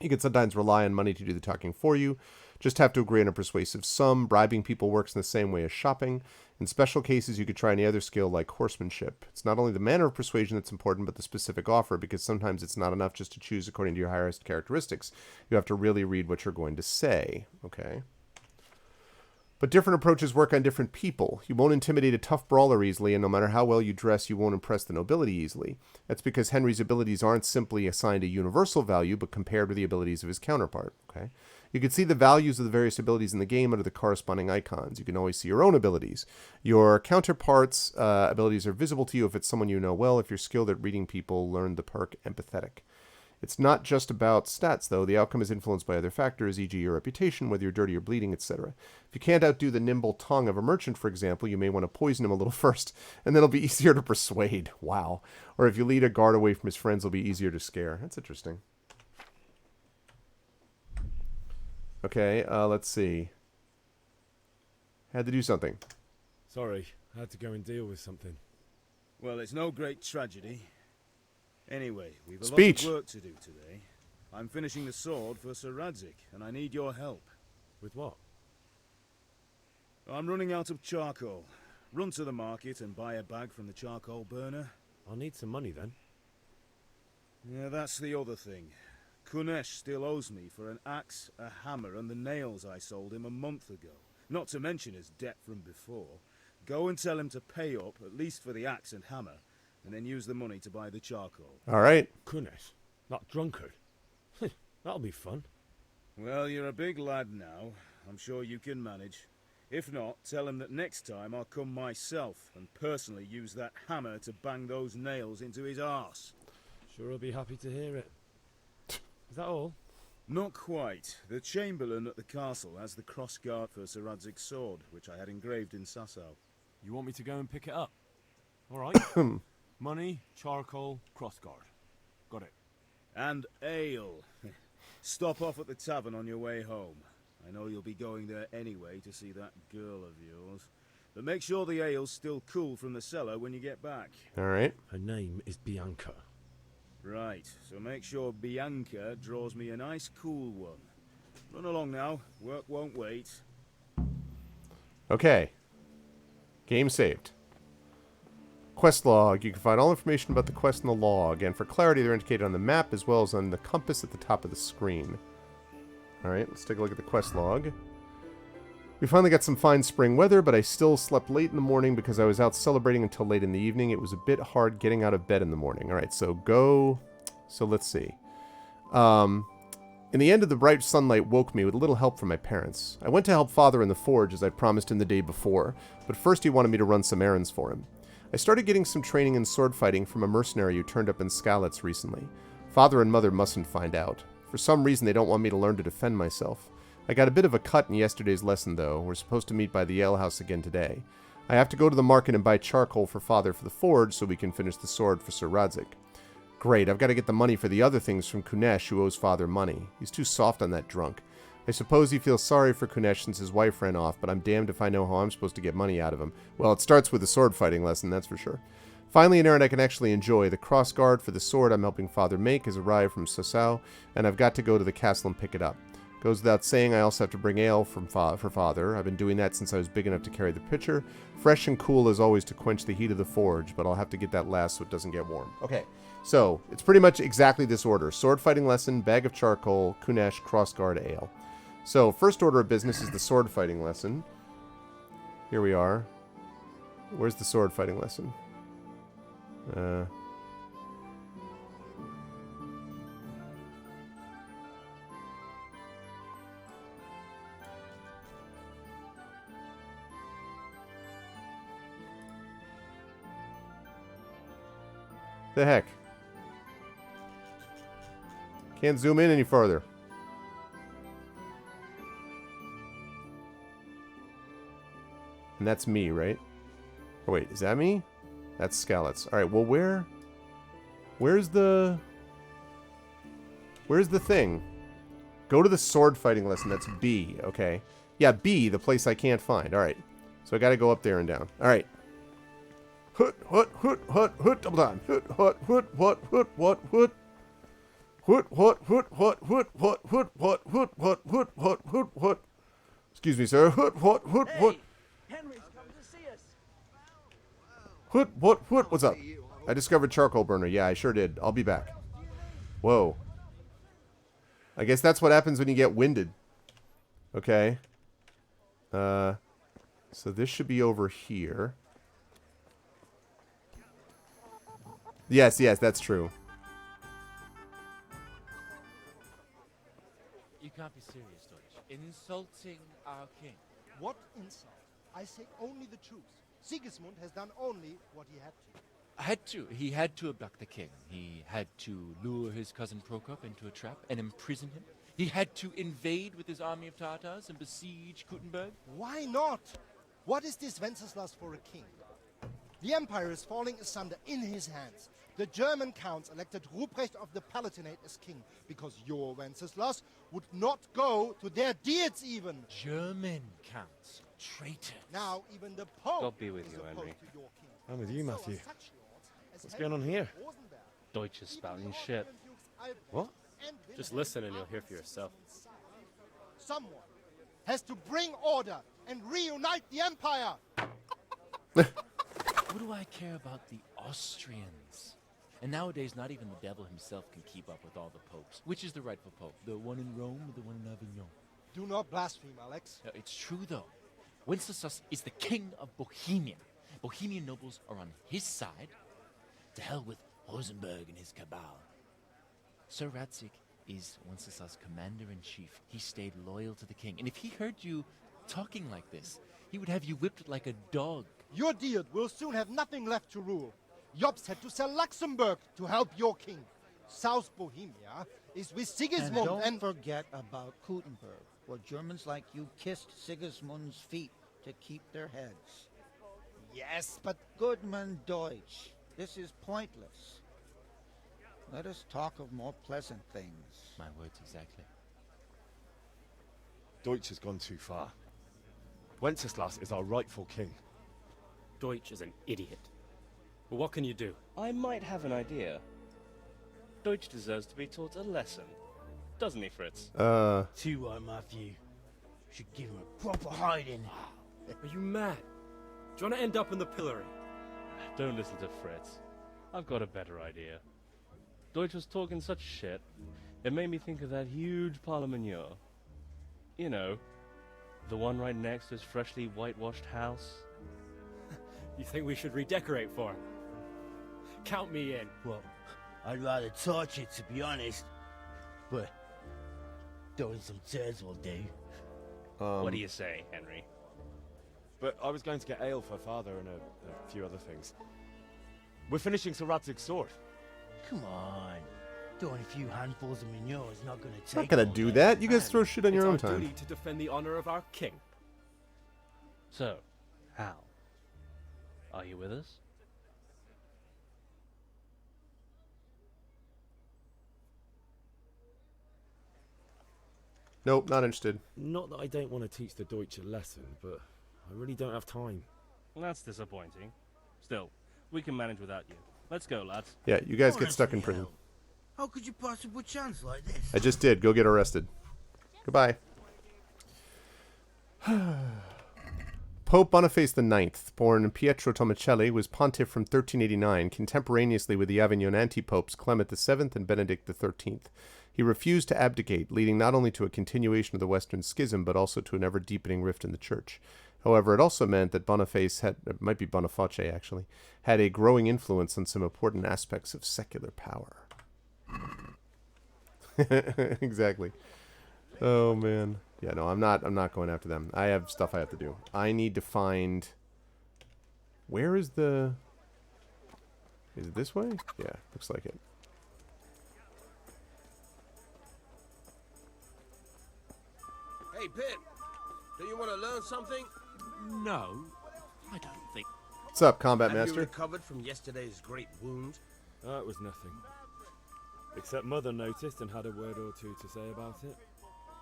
You can sometimes rely on money to do the talking for you. Just have to agree on a persuasive sum. Bribing people works in the same way as shopping. In special cases, you could try any other skill like horsemanship. It's not only the manner of persuasion that's important, but the specific offer, because sometimes it's not enough just to choose according to your highest characteristics. You have to really read what you're going to say. Okay. But different approaches work on different people. You won't intimidate a tough brawler easily, and no matter how well you dress, you won't impress the nobility easily. That's because Henry's abilities aren't simply assigned a universal value, but compared with the abilities of his counterpart. Okay? You can see the values of the various abilities in the game under the corresponding icons. You can always see your own abilities. Your counterpart's abilities are visible to you if it's someone you know well. If you're skilled at reading people, learn the perk Empathetic. It's not just about stats, though. The outcome is influenced by other factors, e.g. your reputation, whether you're dirty or bleeding, etc. If you can't outdo the nimble tongue of a merchant, for example, you may want to poison him a little first, and then it'll be easier to persuade. Wow. Or if you lead a guard away from his friends, it'll be easier to scare. That's interesting. Okay, let's see. Had to do something. Sorry, I had to go and deal with something. Well, it's no great tragedy. Anyway, we've a Speech. lot of work to do today. I'm finishing the sword for Sir Radzik, and I need your help. With what? I'm running out of charcoal. Run to the market and buy a bag from the charcoal burner. I'll need some money then. Yeah, that's the other thing. Kunesh still owes me for an axe, a hammer, and the nails I sold him a month ago. Not to mention his debt from before. Go and tell him to pay up, at least for the axe and hammer, and then use the money to buy the charcoal. All right. Kunesh, not drunkard. That'll be fun. Well, you're a big lad now. I'm sure you can manage. If not, tell him that next time I'll come myself and personally use that hammer to bang those nails into his arse. Sure I'll be happy to hear it. Is that all? Not quite. The Chamberlain at the castle has the crossguard for Sir Radzig's sword, which I had engraved in Sasau. You want me to go and pick it up? All right. Money, charcoal, crossguard. Got it. And ale. Stop off at the tavern on your way home. I know you'll be going there anyway to see that girl of yours. But make sure the ale's still cool from the cellar when you get back. All right. Her name is Bianca. Right, so make sure Bianca draws me a nice cool one. Run along now. Work won't wait. Okay. Game saved. Quest log. You can find all information about the quest in the log, and for clarity, they're indicated on the map as well as on the compass at the top of the screen. Alright, let's take a look at the quest log. We finally got some fine spring weather, but I still slept late in the morning because I was out celebrating until late in the evening. It was a bit hard getting out of bed in the morning. Alright, so let's see. In the end of the bright sunlight woke me with a little help from my parents. I went to help Father in the forge as I promised him the day before, but first he wanted me to run some errands for him. I started getting some training in sword fighting from a mercenary who turned up in Skalitz recently. Father and Mother mustn't find out. For some reason they don't want me to learn to defend myself. I got a bit of a cut in yesterday's lesson though. We're supposed to meet by the alehouse again today. I have to go to the market and buy charcoal for Father for the forge so we can finish the sword for Sir Radzik. Great, I've got to get the money for the other things from Kunesh, who owes Father money. He's too soft on that drunk. I suppose he feels sorry for Kunesh since his wife ran off, but I'm damned if I know how I'm supposed to get money out of him. Well, it starts with a sword fighting lesson, that's for sure. Finally, an errand I can actually enjoy. The crossguard for the sword I'm helping Father make has arrived from Sasau, and I've got to go to the castle and pick it up. Goes without saying, I also have to bring ale for Father. I've been doing that since I was big enough to carry the pitcher. Fresh and cool as always to quench the heat of the forge, but I'll have to get that last so it doesn't get warm. Okay, so it's pretty much exactly this order. Sword fighting lesson, bag of charcoal, Kunesh, crossguard, ale. So, first order of business is the sword fighting lesson. Here we are. Where's the sword fighting lesson? The heck? Can't zoom in any further. And that's me, right? Oh, wait, is that me? That's Skalitz. Alright, well, where's the thing? Go to the sword fighting lesson. That's B, okay. Yeah, B, the place I can't find. Alright. So I gotta go up there and down. Alright. Hut, hut, hut, hut, hut, double time. Hut, hut, hut, hut, hut, hut, hut. Hut, hut, hut, hut, hut, hut, hut, hut, hut, hut, hut, hut, hut. Excuse me, sir. What? Henry's come to see us. What? What's up? I discovered charcoal burner. Yeah, I sure did. I'll be back. Whoa. I guess that's what happens when you get winded. Okay. So this should be over here. Yes, that's true. You can't be serious, Deutsch. Insulting our king. What insult? I say only the truth. Sigismund has done only what he had to. He had to abduct the king. He had to lure his cousin Prokop into a trap and imprison him. He had to invade with his army of Tartars and besiege Kuttenberg. Why not? What is this Wenceslas for a king? The empire is falling asunder in his hands. The German counts elected Ruprecht of the Palatinate as king because your Wenceslas would not go to their deeds even. German counts. Traitor. Now even the Pope God be with is you, opposed Henry. to your king. I'm with you, So are Matthew. such lords as What's going on Henry here? of Rosenberg. Deutsch is spouting Even the shit. Austrian dukes Albrecht What? and Just Wilhelm listen and you'll are hear on for yourself. Sigismund's side. Someone has to bring order and reunite the empire. What do I care about the Austrians? And nowadays, not even the devil himself can keep up with all the popes. Which is the rightful pope? The one in Rome or the one in Avignon? Do not blaspheme, Alex. It's true, though. Wenceslas is the king of Bohemia. Bohemian nobles are on his side. To hell with Rosenberg and his cabal. Sir Radzik is Wenceslas' commander-in-chief. He stayed loyal to the king. And if he heard you talking like this, he would have you whipped like a dog. Your Diet will soon have nothing left to rule. Jobst had to sell Luxembourg to help your king. South Bohemia is with Sigismund And don't and... forget about Kuttenberg, where Germans like you kissed Sigismund's feet to keep their heads. Yes, but... Goodman Deutsch, this is pointless. Let us talk of more pleasant things. My words exactly. Deutsch has gone too far. Wenceslas is our rightful king. Deutsch is an idiot. Well, what can you do? I might have an idea. Deutsch deserves to be taught a lesson. Doesn't he, Fritz? Too right, Matthew. Should give him a proper hiding. Are you mad? Do you want to end up in the pillory? Don't listen to Fritz. I've got a better idea. Deutsch was talking such shit, it made me think of that huge parliament. You know, the one right next to his freshly whitewashed house. You think we should redecorate for him? Count me in. Well, I'd rather torch it, to be honest. But throwing some turds will do. What do you say, Henry? But I was going to get ale for father and a few other things. We're finishing Sir Radzig's sword. Come on. Throwing a few handfuls of manure is not going to take I'm not gonna all do day. that. You guys throw shit on your own It's our time. duty to defend the honor of our king. So, Hal, are you with us? Nope, not interested. Not that I don't want to teach the Deutsch a lesson, but I really don't have time. That's disappointing. Still, we can manage without you. Let's go, lads. Yeah, you guys get Honestly, stuck in prison. hell, how could you possibly chance like this? I just did. Go get arrested. Goodbye. Pope Boniface IX, born Pietro Tomicelli, was pontiff from 1389, contemporaneously with the Avignon anti-popes Clement VII and Benedict XIII. He refused to abdicate, leading not only to a continuation of the Western Schism, but also to an ever-deepening rift in the Church. However, it also meant that Boniface had, it might be Boniface actually, had a growing influence on some important aspects of secular power. Exactly. Oh man. Yeah, no, I'm not going after them. I have stuff I have to do. I need to find... Where is the... Is it this way? Yeah, looks like it. Hey, Pip. Do you want to learn something? No, I don't think. What's up, Combat Have Master? you recovered from yesterday's great wound? It was nothing. Except Mother noticed and had a word or two to say about it.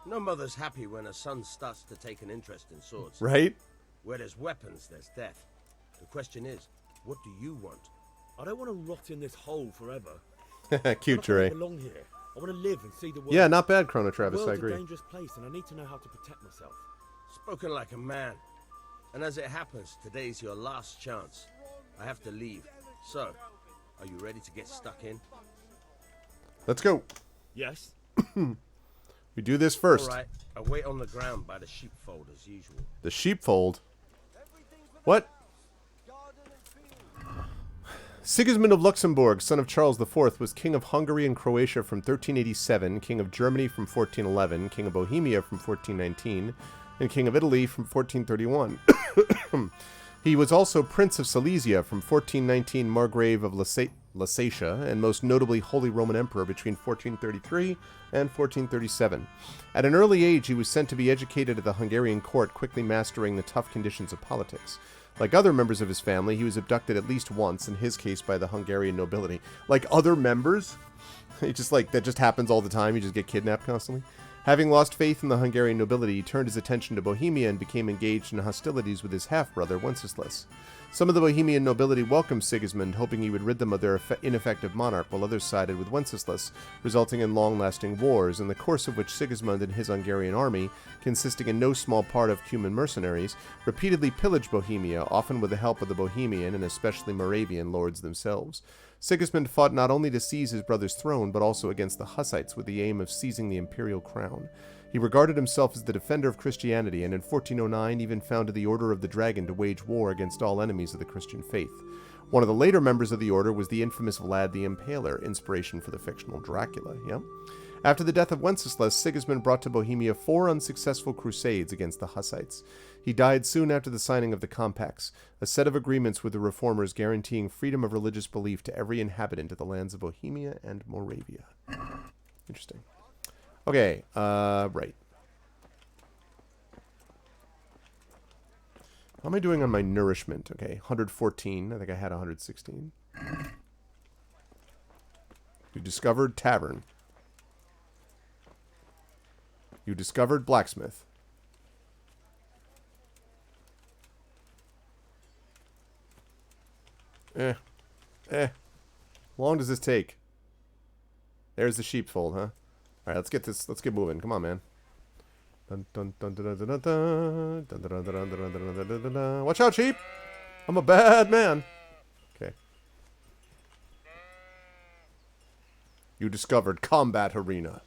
No mother's happy when her son starts to take an interest in swords. Right? Where there's weapons, there's death. The question is, what do you want? I don't want to rot in this hole forever. Cute, I Dre. belong here. I want to live and see the world. Yeah, not bad, Chrono The Travis, I world's agree. a dangerous place, and I need to know how to protect myself. Spoken like a man. And as it happens, today's your last chance. I have to leave. So, are you ready to get stuck in? Let's go. Yes. We do this first. All right. I wait on the ground by the sheepfold as usual. The sheepfold? What? Sigismund of Luxembourg, son of Charles IV, was king of Hungary and Croatia from 1387, king of Germany from 1411, king of Bohemia from 1419, and king of Italy from 1431. He was also Prince of Silesia from 1419, Margrave of Lusatia, and most notably Holy Roman Emperor between 1433 and 1437. At an early age, he was sent to be educated at the Hungarian court, quickly mastering the tough conditions of politics. Like other members of his family, he was abducted at least once, in his case by the Hungarian nobility. Like other members? It just that just happens all the time, you just get kidnapped constantly. Having lost faith in the Hungarian nobility, he turned his attention to Bohemia and became engaged in hostilities with his half-brother, Wenceslas. Some of the Bohemian nobility welcomed Sigismund, hoping he would rid them of their ineffective monarch, while others sided with Wenceslas, resulting in long-lasting wars, in the course of which Sigismund and his Hungarian army, consisting in no small part of Cuman mercenaries, repeatedly pillaged Bohemia, often with the help of the Bohemian and especially Moravian lords themselves. Sigismund fought not only to seize his brother's throne, but also against the Hussites with the aim of seizing the imperial crown. He regarded himself as the defender of Christianity, and in 1409 even founded the Order of the Dragon to wage war against all enemies of the Christian faith. One of the later members of the order was the infamous Vlad the Impaler, inspiration for the fictional Dracula. Yep. After the death of Wenceslas, Sigismund brought to Bohemia 4 unsuccessful crusades against the Hussites. He died soon after the signing of the Compacts, a set of agreements with the reformers guaranteeing freedom of religious belief to every inhabitant of the lands of Bohemia and Moravia. Interesting. Okay, right. How am I doing on my nourishment? Okay, 114. I think I had 116. You discovered tavern. You discovered blacksmith. How long does this take? There's the sheepfold, huh? Alright, let's get moving. Come on, man. Watch out, sheep! I'm a bad man. Okay. You discovered combat arena.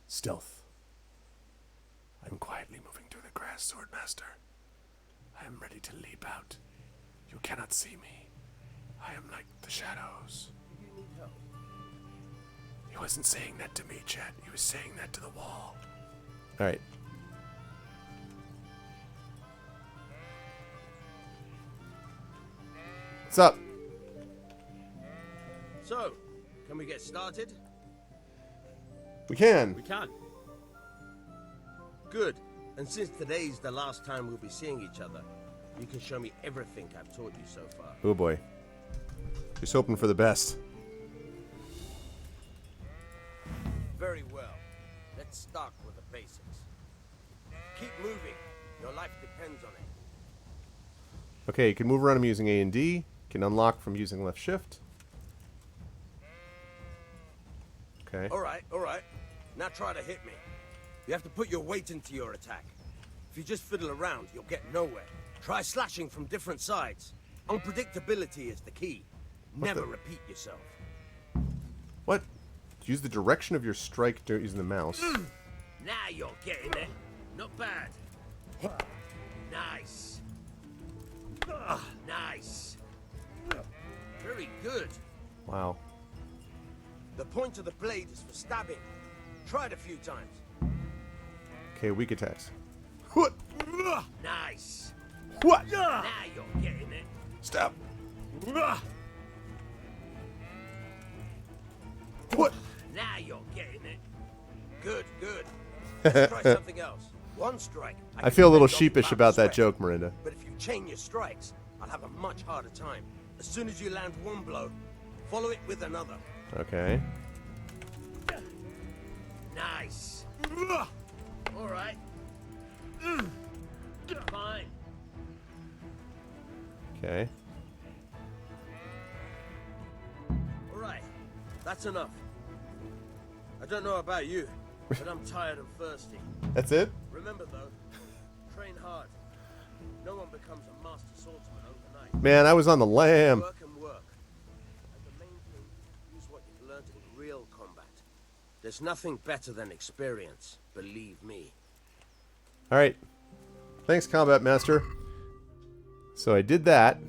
Stealth. I'm quietly moving through the grass, Swordmaster. I am ready to leap out. You cannot see me. I am like the shadows. He wasn't saying that to me, Chet. He was saying that to the wall. Alright. What's up? So, can we get started? We can. We can. Good. And since today's the last time we'll be seeing each other, you can show me everything I've taught you so far. Oh boy. Just hoping for the best. Very well. Let's start with the basics. Keep moving. Your life depends on it. Okay, you can move around him using A and D. You can unlock from using left shift. Okay. All right. Now try to hit me. You have to put your weight into your attack. If you just fiddle around, you'll get nowhere. Try slashing from different sides. Unpredictability is the key. Never repeat yourself. What? Use the direction of your strike using the mouse. Now you're getting it. Not bad. Nice. Nice. Very good. Wow. The point of the blade is for stabbing. Try it a few times. Okay, weak attacks. Nice. What? Now you're getting it. Stab. What? Now you're getting it. Good. Let's try something else. One strike. I feel a little can sheepish knock about that sweat. joke, Miranda. But if you chain your strikes, I'll have a much harder time. As soon as you land one blow, follow it with another. Okay. Nice. All right. Fine. Okay. All right. That's enough. don't know about you, but I'm tired and thirsty. That's it? Remember though, train hard. No one becomes a master swordsman overnight. Man, I was on the lam. Work and work. And the main thing, use what you've learned in real combat. There's nothing better than experience, believe me. Alright. Thanks, Combat Master. So I did that.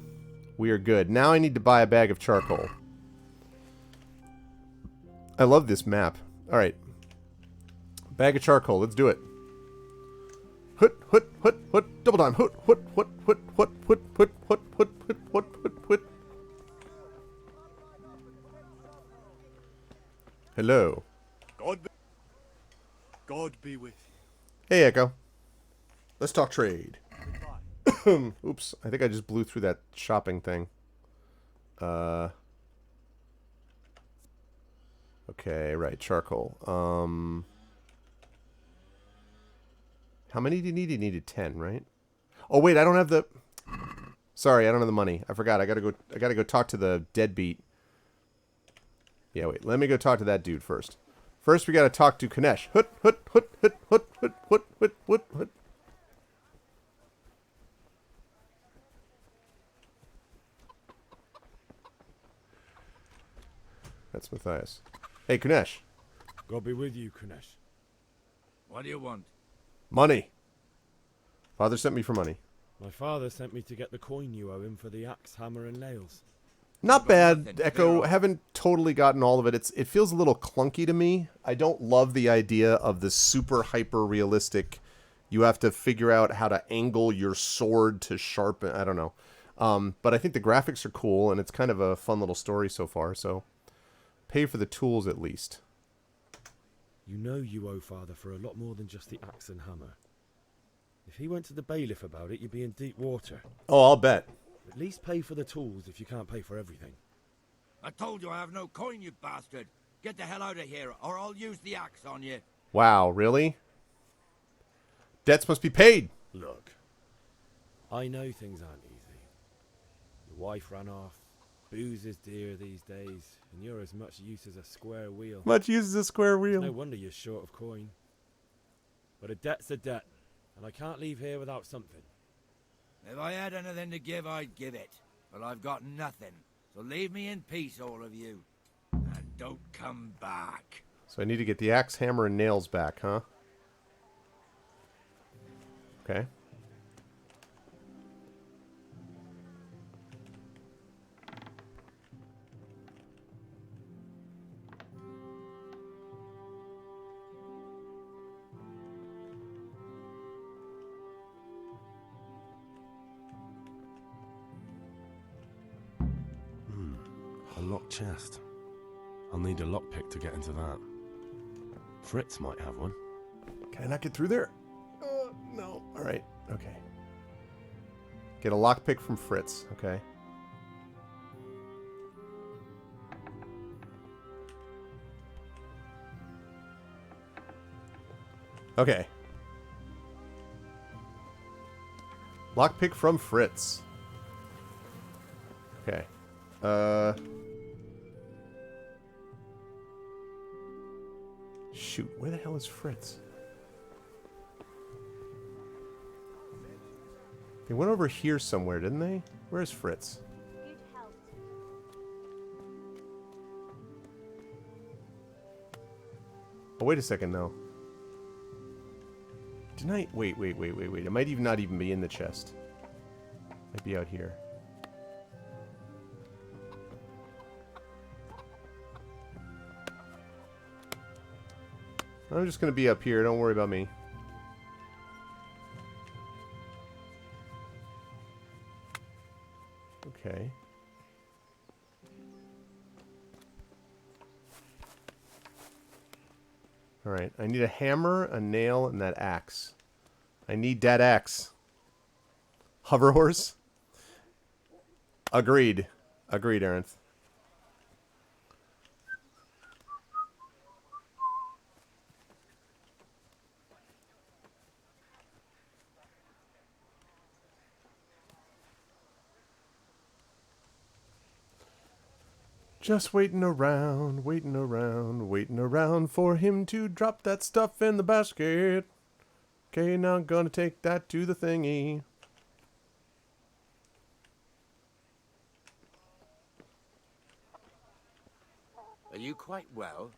We are good. Now I need to buy a bag of charcoal. I love this map. Alright. Bag of charcoal. Let's do it. Hut, hut, hut, hut. Double time. Hut, hut, hut, hut, hut, hut, hut, hut, hut, hut, hut, hut, hut. Hello. God be with you. Hey, Echo. Let's talk trade. Oops. I think I just blew through that shopping thing. Okay, right. Charcoal. How many do you need? You needed 10, right? Oh, wait. I don't have the... Sorry, I don't have the money. I forgot. I gotta go talk to the deadbeat. Yeah, wait. Let me go talk to that dude first. First, we gotta talk to Kanesh. Hut, hut, hut, hut, hut, hut, hut, hut, hut, hut. That's Matthias. Hey, Kanesh. God be with you, Kanesh. What do you want? Money. Father sent me for money. My father sent me to get the coin you owe him for the axe, hammer, and nails. Not bad, Echo. I haven't totally gotten all of it. It feels a little clunky to me. I don't love the idea of the super hyper realistic. You have to figure out how to angle your sword to sharpen. I don't know. But I think the graphics are cool, and it's kind of a fun little story so far. So, pay for the tools at least. You know you owe father for a lot more than just the axe and hammer. If he went to the bailiff about it, you'd be in deep water. Oh, I'll bet. At least pay for the tools if you can't pay for everything. I told you I have no coin, you bastard. Get the hell out of here, or I'll use the axe on you. Wow, really? Debts must be paid. Look, I know things aren't easy. Your wife ran off. Booze is dear these days, and you're as much use as a square wheel. Much use as a square wheel. No wonder you're short of coin. But a debt's a debt, and I can't leave here without something. If I had anything to give, I'd give it. But I've got nothing. So leave me in peace, all of you. And don't come back. So I need to get the axe, hammer, and nails back, huh? Okay. A locked chest. I'll need a lockpick to get into that. Fritz might have one. Can I not get through there? No. All right. Okay. Get a lockpick from Fritz. Okay. Okay. Lockpick from Fritz. Okay. Shoot, where the hell is Fritz? They went over here somewhere, didn't they? Where's Fritz? Oh, wait a second, no. Didn't I? Wait. It might even not even be in the chest. Might be out here. I'm just going to be up here. Don't worry about me. Okay. Alright. I need a hammer, a nail, and that axe. I need that axe. Hover horse? Agreed. Agreed, Arenth. Just waiting around, waiting around, waiting around for him to drop that stuff in the basket. Okay, now I'm gonna take that to the thingy. Are you quite well?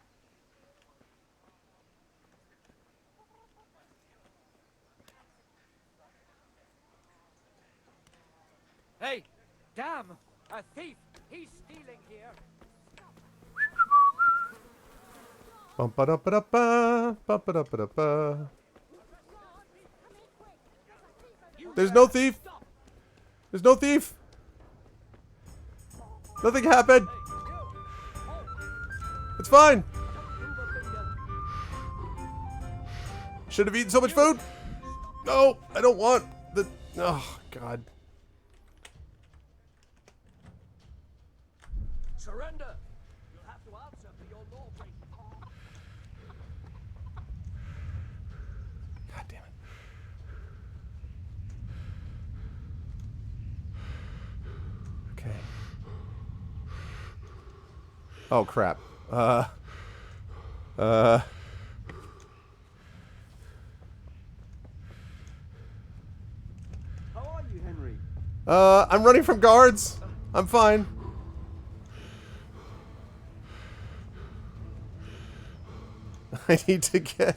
Hey, damn! A thief! He's stealing here! Bum-ba-da-ba-da-ba, bum-ba-da-ba-da-ba. There's no thief! There's no thief! Nothing happened! It's fine! Should have eaten so much food! No! I don't want the... Oh, God. Surrender! You'll have to answer for your lawbreaking. God damn it. Okay. Oh, crap. How are you, Henry? I'm running from guards. I'm fine. I need to get...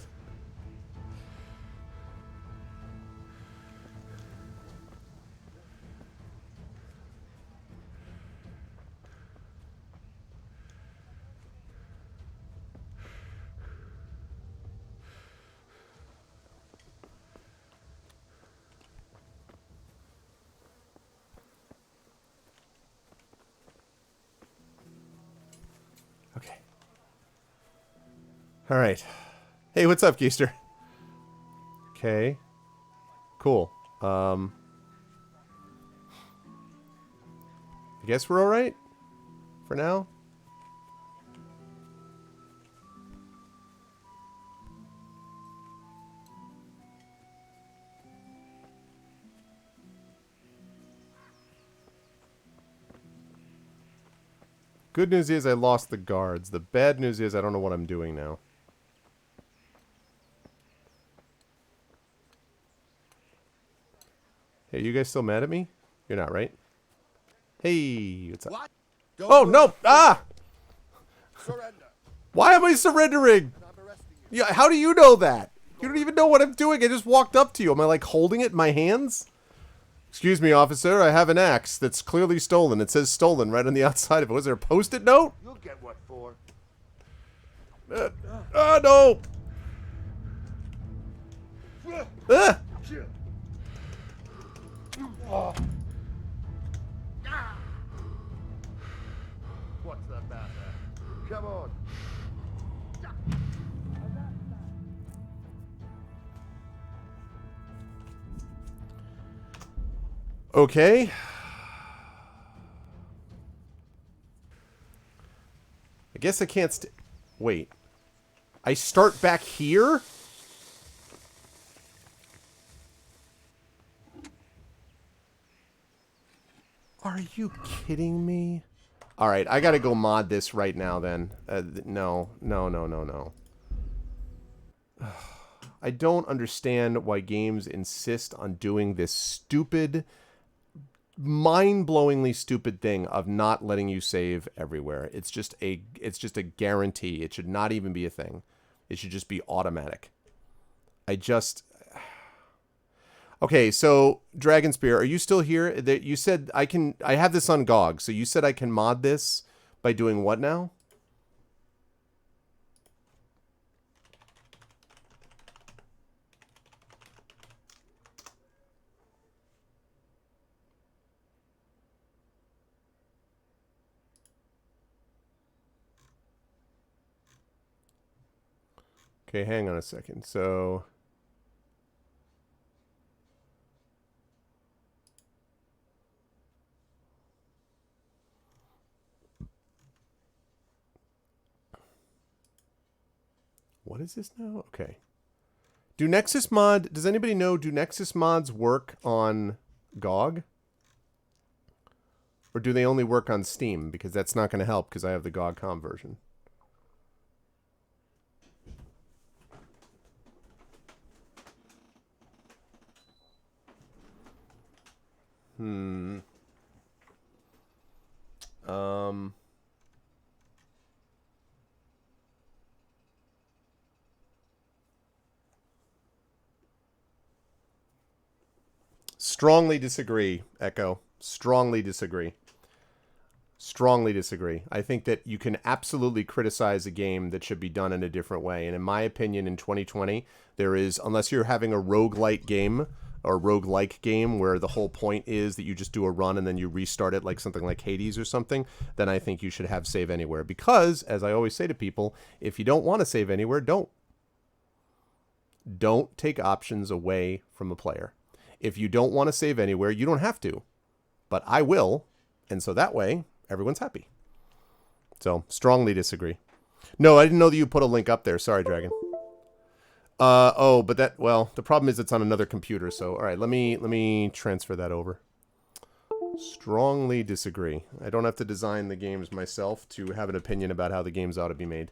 Okay. All right. Hey, what's up, Geister? Okay. Cool. I guess we're all right for now. Good news is I lost the guards. The bad news is I don't know what I'm doing now. Hey, you guys still mad at me? You're not, right? Hey, what's up? What? Oh, no! Ah! Surrender. Why am I surrendering? Yeah, how do you know that? You don't even know what I'm doing. I just walked up to you. Am I, like, holding it in my hands? Excuse me, officer. I have an axe that's clearly stolen. It says stolen right on the outside of it. Was there a Post-it note? You'll get what for. No! Ah! What's the matter? Come on. Okay. I guess I can't wait. I start back here? Are you kidding me? Alright, I gotta go mod this right now then. No. I don't understand why games insist on doing this stupid, mind-blowingly stupid thing of not letting you save everywhere. It's just a guarantee. It should not even be a thing. It should just be automatic. Okay, so Dragonspear, are you still here? You said I have this on GOG, so you said I can mod this by doing what now? Okay, hang on a second. So what is this now? Okay. Does anybody know, do Nexus mods work on GOG? Or do they only work on Steam? Because that's not going to help because I have the GOG.com version. Strongly disagree, Echo. Strongly disagree. Strongly disagree. I think that you can absolutely criticize a game that should be done in a different way. And in my opinion, in 2020, there is, unless you're having a roguelite game or roguelike game where the whole point is that you just do a run and then you restart it like something like Hades or something, then I think you should have save anywhere. Because, as I always say to people, if you don't want to save anywhere, don't. Don't take options away from a player. If you don't want to save anywhere, you don't have to. But I will. And so that way, everyone's happy. So, strongly disagree. No, I didn't know that you put a link up there. Sorry, Dragon. Oh, but that, well, the problem is it's on another computer. So, all right, let me transfer that over. Strongly disagree. I don't have to design the games myself to have an opinion about how the games ought to be made.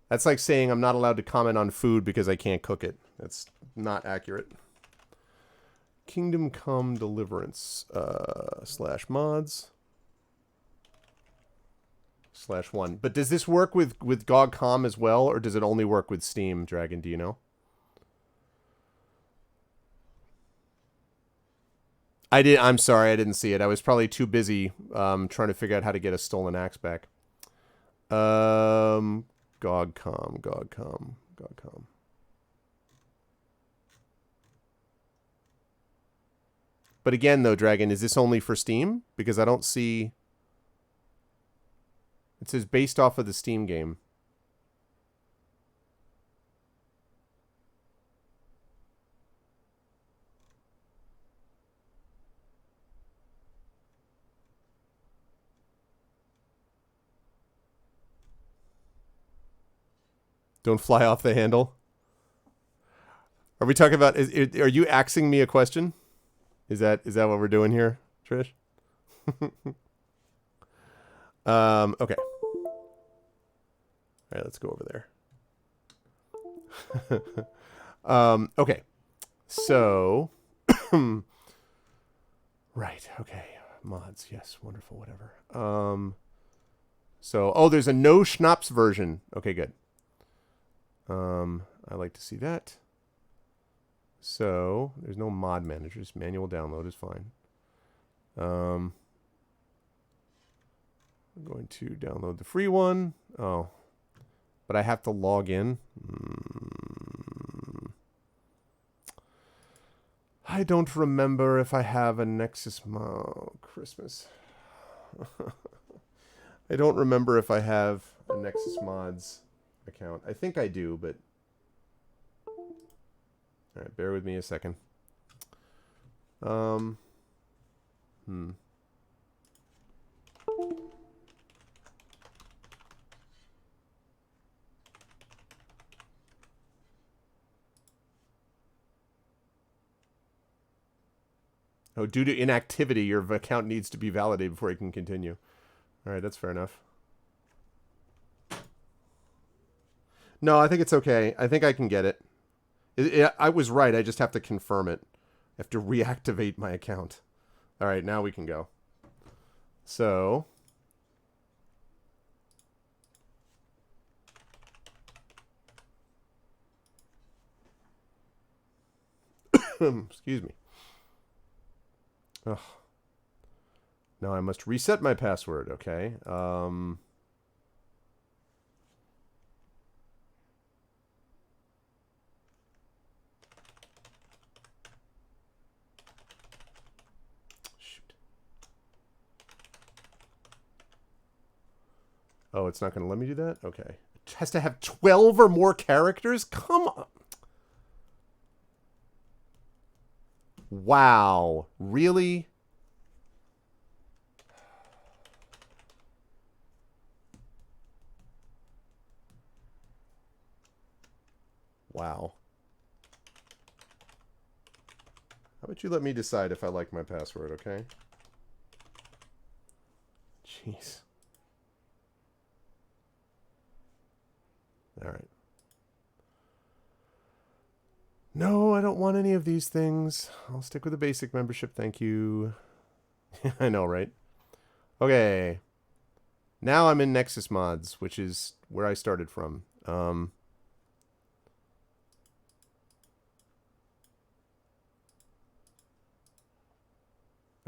That's like saying I'm not allowed to comment on food because I can't cook it. That's not accurate. Kingdom Come Deliverance /mods /1. But does this work with GOG.com as well, or does it only work with Steam, Dragon? Do you know? I'm sorry, I didn't see it. I was probably too busy trying to figure out how to get a stolen axe back. GOG.com. But again, though, Dragon, is this only for Steam? Because I don't see... It says based off of the Steam game. Don't fly off the handle. Are we talking about... Are you axing me a question? Is that what we're doing here, Trish? Okay. All right, let's go over there. Okay. So, right. Okay. Mods. Yes. Wonderful. Whatever. So, oh, there's a no schnapps version. Okay, good. I like to see that. So, there's no mod managers. Manual download is fine. I'm going to download the free one. Oh. But I have to log in. I don't remember if I have a Nexus Christmas. I don't remember if I have a Nexus Mods account. I think I do, but... Alright, bear with me a second. Oh, due to inactivity, your account needs to be validated before it can continue. Alright, that's fair enough. No, I think it's okay. I think I can get it. I was right. I just have to confirm it. I have to reactivate my account. All right, now we can go. So... Excuse me. Ugh. Now I must reset my password, okay? Oh, it's not going to let me do that? Okay. It has to have 12 or more characters? Come on. Wow. Really? Wow. How about you let me decide if I like my password, okay? Jeez. All right. No, I don't want any of these things. I'll stick with the basic membership, thank you. I know, right? Okay. Now I'm in Nexus Mods, which is where I started from.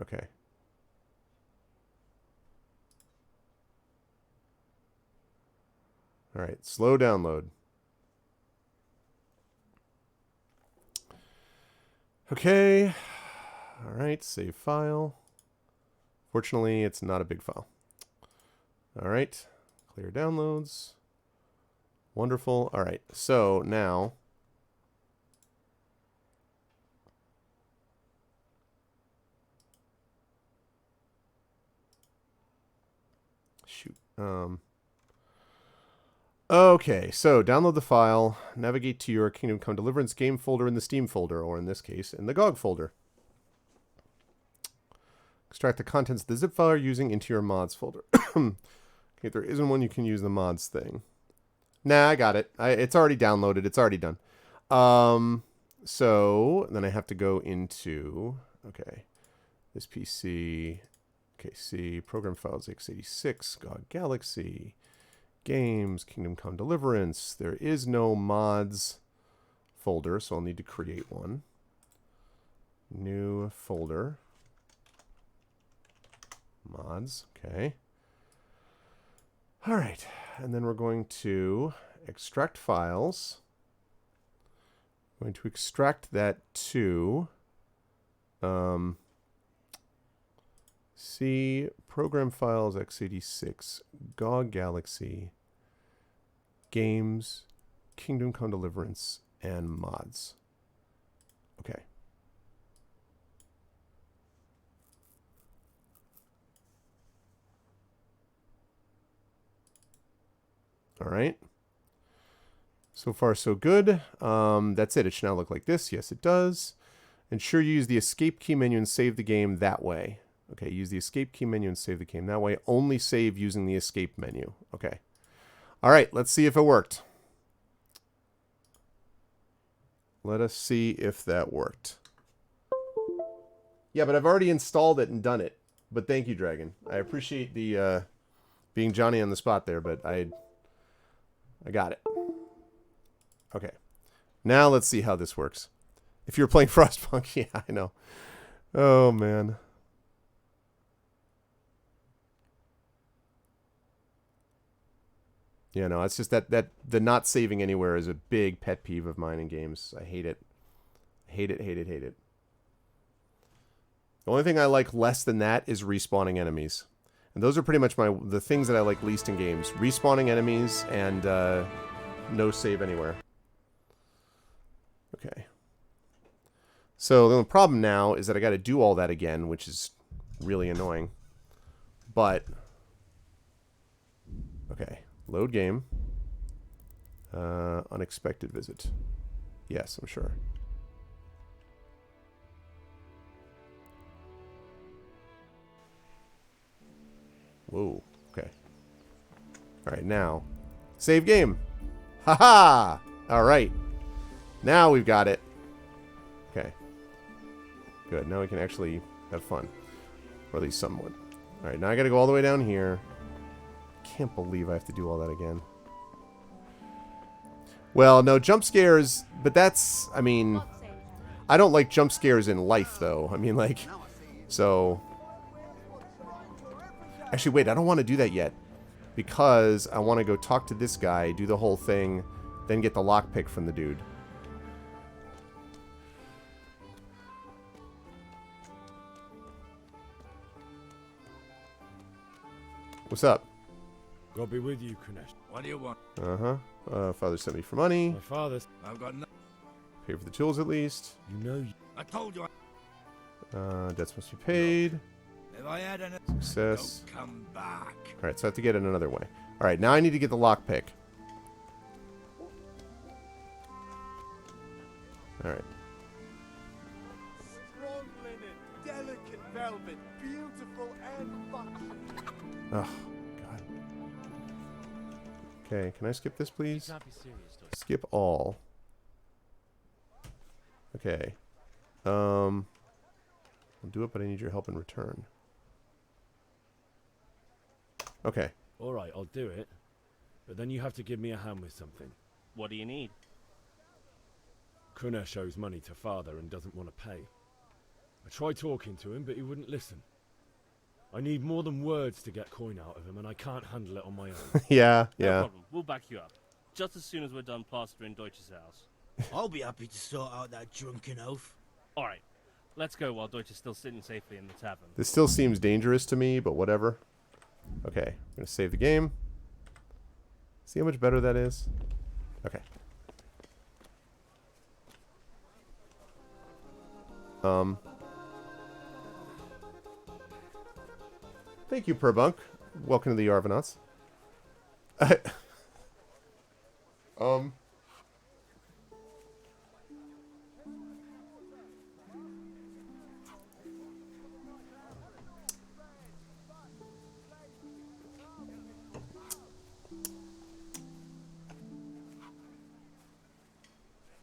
Okay. All right, slow download. Okay. All right, save file. Fortunately, it's not a big file. All right, clear downloads. Wonderful. All right, so now shoot. Okay, so download the file, navigate to your Kingdom Come Deliverance game folder in the Steam folder, or in this case, in the GOG folder. Extract the contents of the zip file you're using into your mods folder. Okay, if there isn't one, you can use the mods thing. Nah, I got it. It's already downloaded. It's already done. So then I have to go into, okay, this PC, okay, C, program files, x86, GOG Galaxy, games, Kingdom Come Deliverance. There is no mods folder, so I'll need to create one. New folder. Mods, okay. All right, and then we're going to extract files. I'm going to extract that to C, program files, x86, GOG Galaxy, games, Kingdom Come Deliverance, and mods. Okay. All right. So far, so good. That's it. It should now look like this. Yes, it does. Ensure you use the escape key menu and save the game that way. Okay, use the escape key menu and save the game that way. Only save using the escape menu. Okay. All right, let's see if it worked. Let us see if that worked. Yeah, but I've already installed it and done it. But thank you, Dragon. I appreciate the being Johnny on the spot there, but I got it. Okay. Now let's see how this works. If you're playing Frostpunk, yeah, I know. Oh, man. Yeah, no, it's just that the not saving anywhere is a big pet peeve of mine in games. I hate it. Hate it, hate it, hate it. The only thing I like less than that is respawning enemies. And those are pretty much the things that I like least in games. Respawning enemies and no save anywhere. Okay. So the problem now is that I got to do all that again, which is really annoying. But, okay. Load game. Unexpected visit. Yes, I'm sure. Whoa. Okay. All right, now. Save game. Haha! All right. Now we've got it. Okay. Good. Now we can actually have fun. Or at least somewhat. All right, now I got to go all the way down here. Can't believe I have to do all that again. Well, no, jump scares, but that's, I mean, I don't like jump scares in life, though. I mean, like, so... Actually, wait, I don't want to do that yet. Because I want to go talk to this guy, do the whole thing, then get the lockpick from the dude. What's up? God be with you, Kunesh. What do you want? Father sent me for money. My father. I've got no. Pay for the tools at least. You know. I told you. Debts must be paid. If I had anything, Success. don't come back. Alright, so I have to get it another way. Alright, now I need to get the lockpick. Alright. Strong linen, delicate velvet, beautiful and fashionable. Oh, God. Okay, can I skip this, please? You can't be serious, Deutsch. Skip all. Okay. I'll do it, but I need your help in return. Okay. Alright, I'll do it. But then you have to give me a hand with something. What do you need? Kunesh owes money to father and doesn't want to pay. I tried talking to him, but he wouldn't listen. I need more than words to get coin out of him, and I can't handle it on my own. Yeah. No problem. We'll back you up. Just as soon as we're done plastering Deutsch's house. I'll be happy to sort out that drunken oaf. Alright. Let's go while Deutsch is still sitting safely in the tavern. This still seems dangerous to me, but whatever. Okay, I'm going to save the game. See how much better that is? Okay. Thank you, Purbunk. Welcome to the Arvanauts.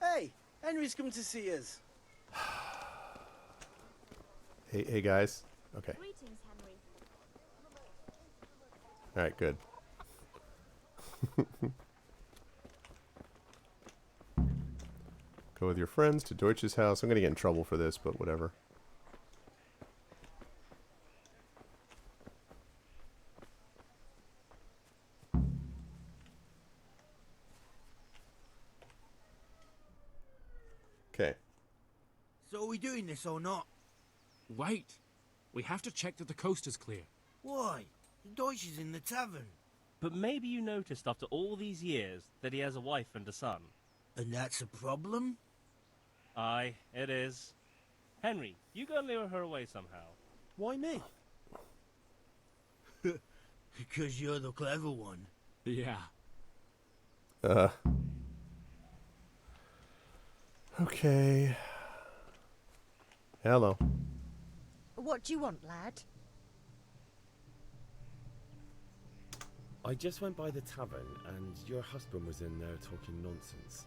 Hey, Henry's come to see us. Hey guys. Okay. Greetings, Henry. All right, good. Go with your friends to Deutsch's house. I'm going to get in trouble for this, but whatever. Okay. So are we doing this or not? Wait. We have to check that the coast is clear. Why? Deutsch is in the tavern. But maybe you noticed after all these years that he has a wife and a son. And that's a problem? Aye, it is. Henry, you go and lure her away somehow. Why me? Because you're the clever one. Yeah. Okay. Hello. What do you want, lad? I just went by the tavern and your husband was in there talking nonsense.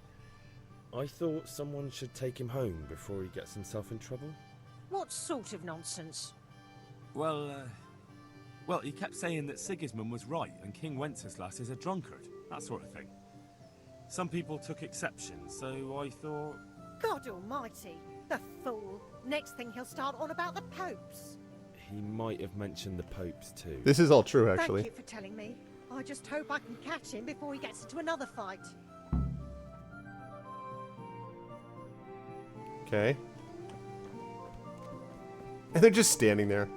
I thought someone should take him home before he gets himself in trouble. What sort of nonsense? Well, he kept saying that Sigismund was right and King Wenceslas is a drunkard, that sort of thing. Some people took exception, so I thought... God almighty, the fool. Next thing he'll start on about the popes. He might have mentioned the popes too. This is all true, actually. Thank you for telling me. I just hope I can catch him before he gets into another fight. Okay. And they're just standing there.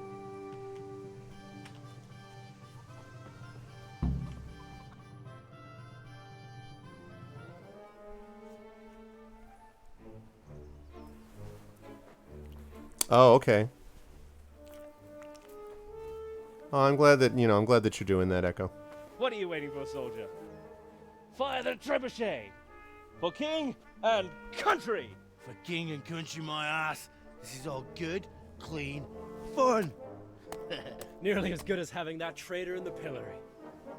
Oh, okay. Oh, I'm glad that, I'm glad that you're doing that, Echo. What are you waiting for, soldier? Fire the trebuchet! For king and country! For king and country, my ass. This is all good, clean, fun. Nearly as good as having that traitor in the pillory.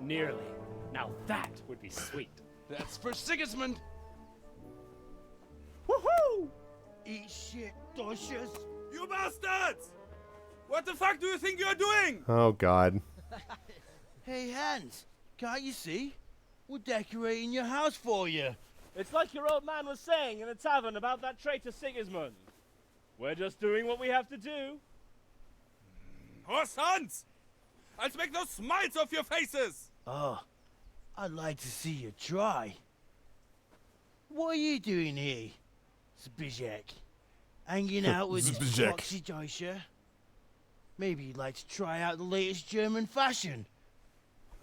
Nearly. Now that would be sweet. That's for Sigismund. Woohoo! Eat shit, Deutsches. You bastards! What the fuck do you think you're doing? Oh, God. Hey, Hans, can't you see? We're decorating your house for you. It's like your old man was saying in the tavern about that traitor Sigismund. We're just doing what we have to do. Oh, sons! I'll make those smiles off your faces! Oh, I'd like to see you try. What are you doing here, Zbyszek? Hanging out with this Zbyszek. foxy Deutscher? Maybe you'd like to try out the latest German fashion.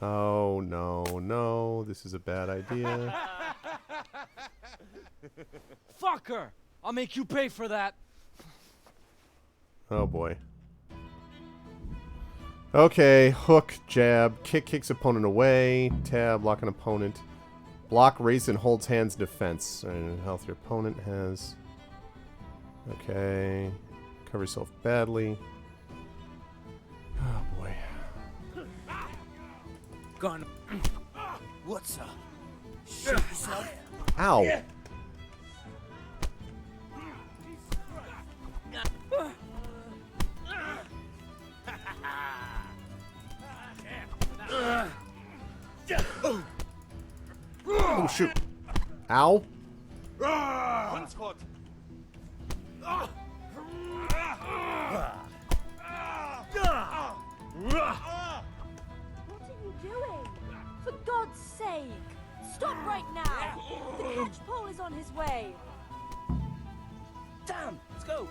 Oh, no, this is a bad idea. Fuck her! I'll make you pay for that. Oh, boy. Okay, hook, jab, kick kicks opponent away, tab, lock an opponent, block, raise, and holds hands defense. And health your opponent has. Okay, cover yourself badly. Oh, boy. Gone. What's up? Shoot yourself. Ow. Oh, shoot. Ow. One spot. What are you doing? For God's sake! Stop right now! The catchpole is on his way! Damn! Let's go!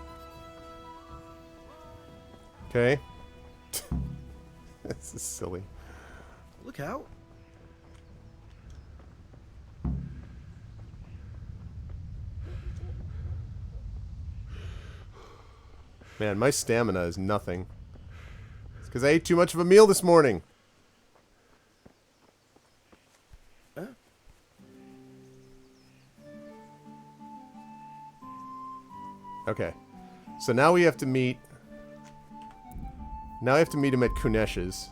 Okay. This is silly. Look out. Man, my stamina is nothing. It's because I ate too much of a meal this morning. Okay. So now we have to meet... Now I have to meet him at Kunesh's.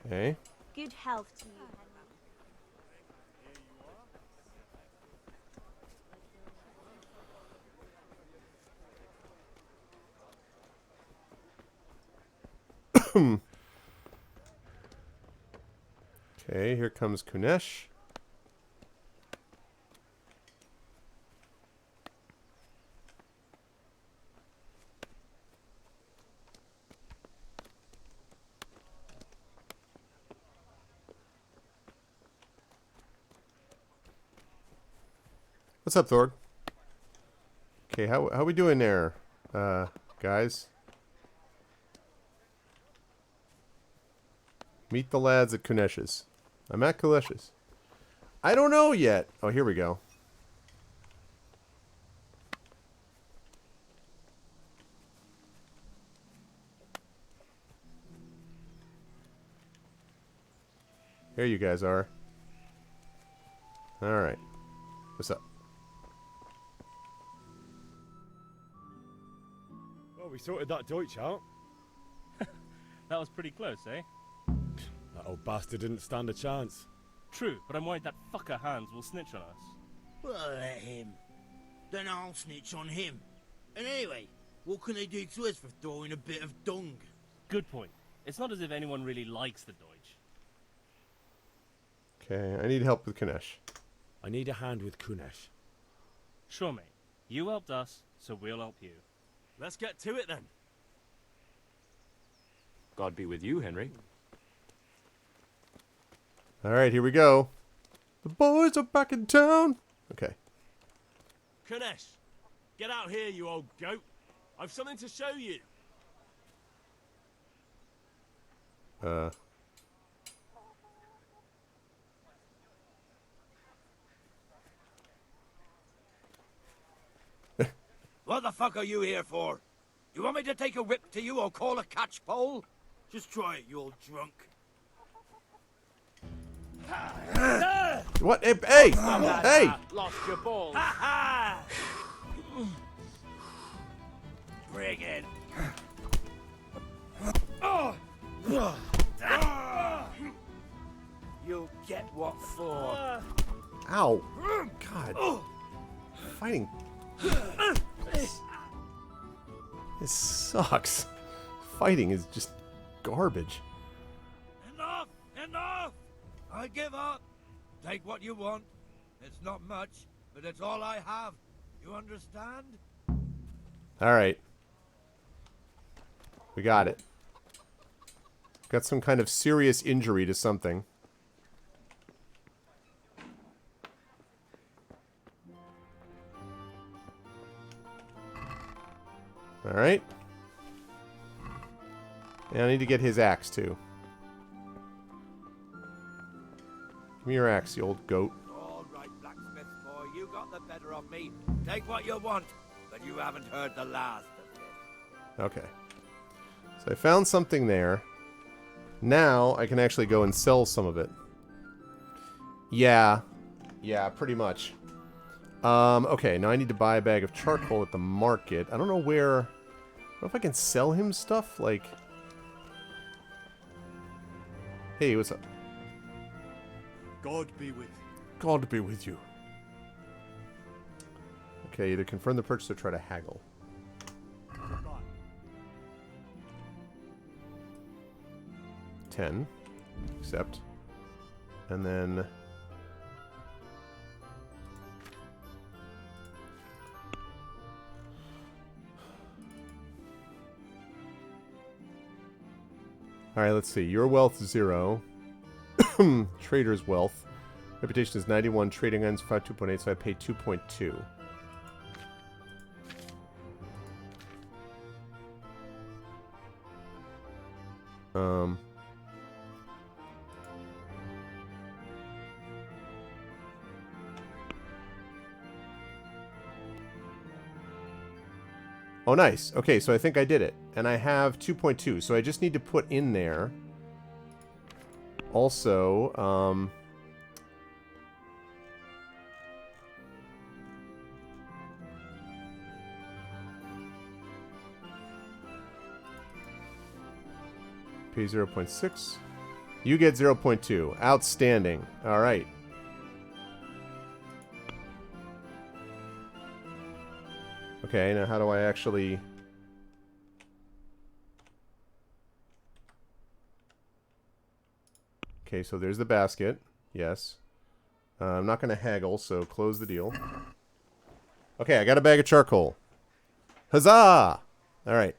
Okay. Good health to you, Henry. Okay, here comes Kunesh. What's up, Thord? Okay, how we doing there, guys? Meet the lads at Kunesh's. I'm at Kunesh's. I don't know yet. Oh, here we go. Here you guys are. Alright. What's up? Well, we sorted that Deutsch out. That was pretty close, eh? That old bastard didn't stand a chance. True, but I'm worried that fucker Hans will snitch on us. Well, let him. Then I'll snitch on him. And anyway, what can they do to us for throwing a bit of dung? Good point. It's not as if anyone really likes the Deutsch. Okay, I need help with Kunesh. I need a hand with Kunesh. Sure, mate. You helped us, so we'll help you. Let's get to it then. God be with you, Henry. Alright, here we go. The boys are back in town. Okay. Kunesh, get out here, you old goat. I've something to show you. What the fuck are you here for? You want me to take a whip to you or call a catchpole? Just try it, you old drunk. What? Hey! Hey! Hey! Lost your balls. Bring it. You'll get what for. Ow! God. Fighting. This sucks. Fighting is just garbage. Enough! Enough! I give up. Take what you want. It's not much, but it's all I have. You understand? Alright. We got it. Got some kind of serious injury to something. Alright. And I need to get his axe, too. Give me your axe, you old goat. All right, blacksmith boy, you got the better of me. Take what you want, but you haven't heard the last of it. Okay. So I found something there. Now I can actually go and sell some of it. Yeah. Yeah, pretty much. Okay, now I need to buy a bag of charcoal at the market. I don't know where... I don't know if I can sell him stuff, like... Hey, what's up? God be with you. God be with you. Okay, either confirm the purchase or try to haggle. 10. Accept. And then... Alright, let's see. Your wealth is 0. Trader's wealth. Reputation is 91. Trading ends 2.8, so I pay 2.2. Oh, nice. Okay, so I think I did it. And I have 2.2, so I just need to put in there. Also, pay 0.6. You get 0.2. Outstanding. All right. Okay, now how do I actually... Okay, so there's the basket. Yes. I'm not going to haggle, so close the deal. Okay, I got a bag of charcoal. Huzzah! Alright.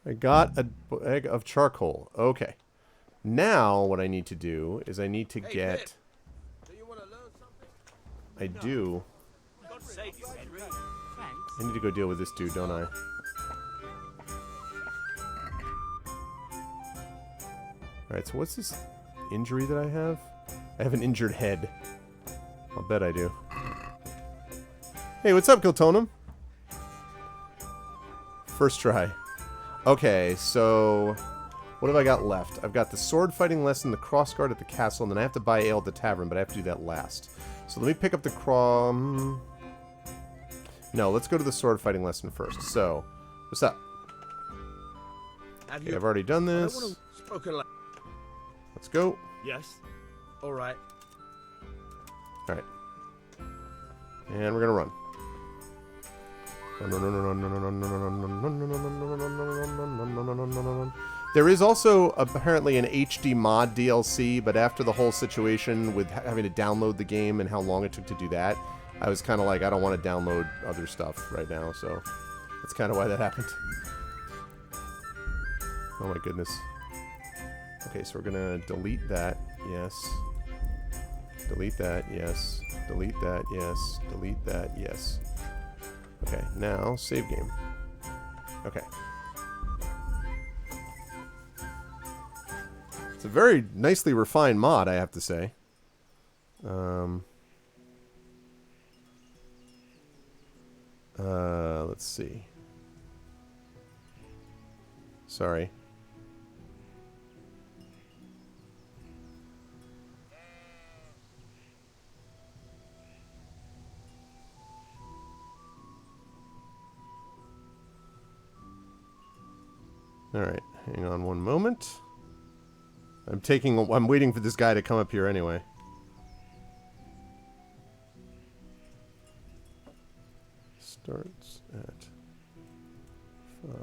I got a bag of charcoal. Okay. Now, what I need to do is I need to get... I do. I need to go deal with this dude, don't I? Alright, so what's this injury that I have? I have an injured head. I'll bet I do. Hey, what's up, Kiltonum? First try. Okay, so... what have I got left? I've got the sword fighting lesson, the crossguard at the castle, and then I have to buy ale at the tavern, but I have to do that last. So let me pick up the No, let's go to the sword fighting lesson first. So, what's up? Okay, I've already done this. Let's go. Yes. All right. All right. And we're gonna run. There is also apparently an HD mod DLC, but after the whole situation with having to download the game and how long it took to do that, I was kind of like, I don't want to download other stuff right now, so that's kind of why that happened. Oh my goodness. Okay, so we're gonna delete that, yes. Delete that, yes. Delete that, yes. Delete that, yes. Okay, now, save game. Okay. It's a very nicely refined mod, I have to say. Let's see. Sorry. Alright, hang on one moment. I'm waiting for this guy to come up here anyway. Starts at 5.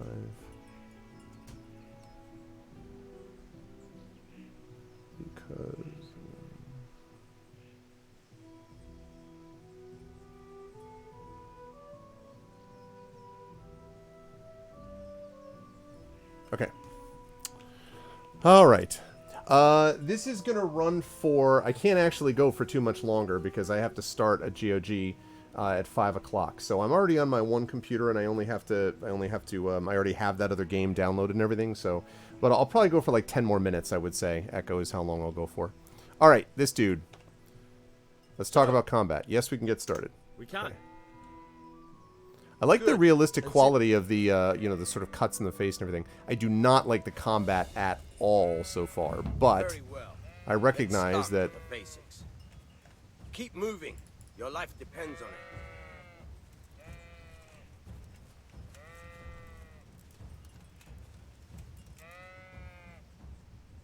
Because... Okay. All right. This is going to run for... I can't actually go for too much longer because I have to start a GOG at 5 o'clock. So I'm already on my one computer and I already have that other game downloaded and everything. So, but I'll probably go for like 10 more minutes, I would say. Echo is how long I'll go for. All right, this dude. Let's talk about combat. Yes, we can get started. We can. I like the Good. realistic That's quality of the, you know, the sort of cuts in the face and everything. I do not like the combat at all so far, but Very well. I recognize Let's start that... with the basics. Keep moving. Your life depends on it.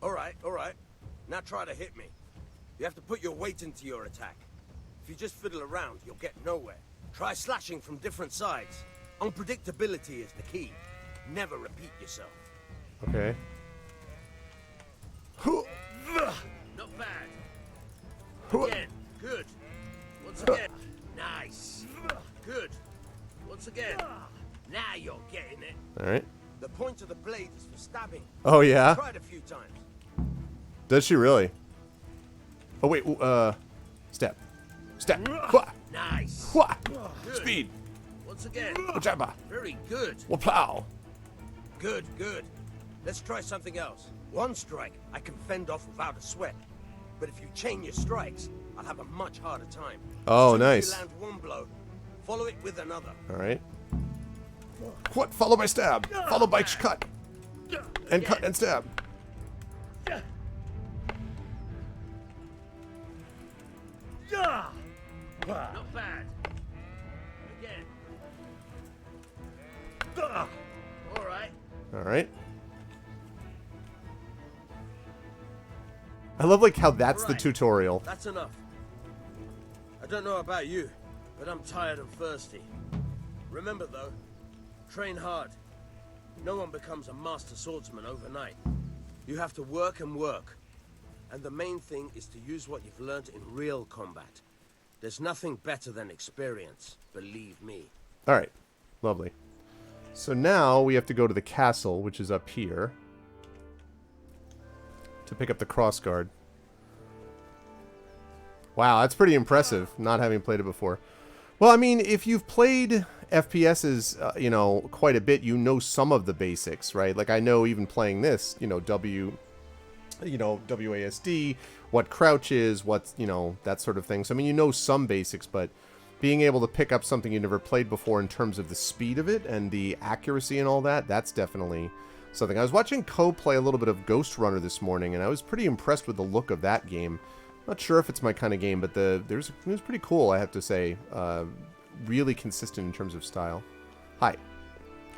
All right. Now try to hit me. You have to put your weight into your attack. If you just fiddle around, you'll get nowhere. Try slashing from different sides. Unpredictability is the key. Never repeat yourself. Okay. Not bad. Again. Good. Once again. Nice. Good. Once again. Now you're getting it. Alright. The point of the blade is for stabbing. Oh, yeah? Try it a few times. Does she really? Oh, wait. Step. Step. Nice. Good. Speed. Once again. Jabba. Very good. Plow. Good. Let's try something else. One strike, I can fend off without a sweat. But if you chain your strikes, I'll have a much harder time. Oh, So nice. If you land one blow, follow it with another. Alright. What? Followed by stab. Followed by cut. And cut and stab. Not bad. Again. All right. Alright. I love like how that's the Alright. tutorial. That's enough. I don't know about you, but I'm tired and thirsty. Remember though, train hard. No one becomes a master swordsman overnight. You have to work and work. And the main thing is to use what you've learned in real combat. There's nothing better than experience, believe me. Alright. Lovely. So now we have to go to the castle, which is up here, to pick up the crossguard. Wow, that's pretty impressive, not having played it before. Well, I mean, if you've played FPSs, you know, quite a bit, you know some of the basics, right? Like, I know even playing this, you know, WASD, what crouch is, what's, you know, that sort of thing. So, I mean, you know some basics, but being able to pick up something you never played before in terms of the speed of it and the accuracy and all that, that's definitely something. I was watching Co play a little bit of Ghost Runner this morning, and I was pretty impressed with the look of that game. Not sure if it's my kind of game, but it was pretty cool, I have to say. Really consistent in terms of style. Hi.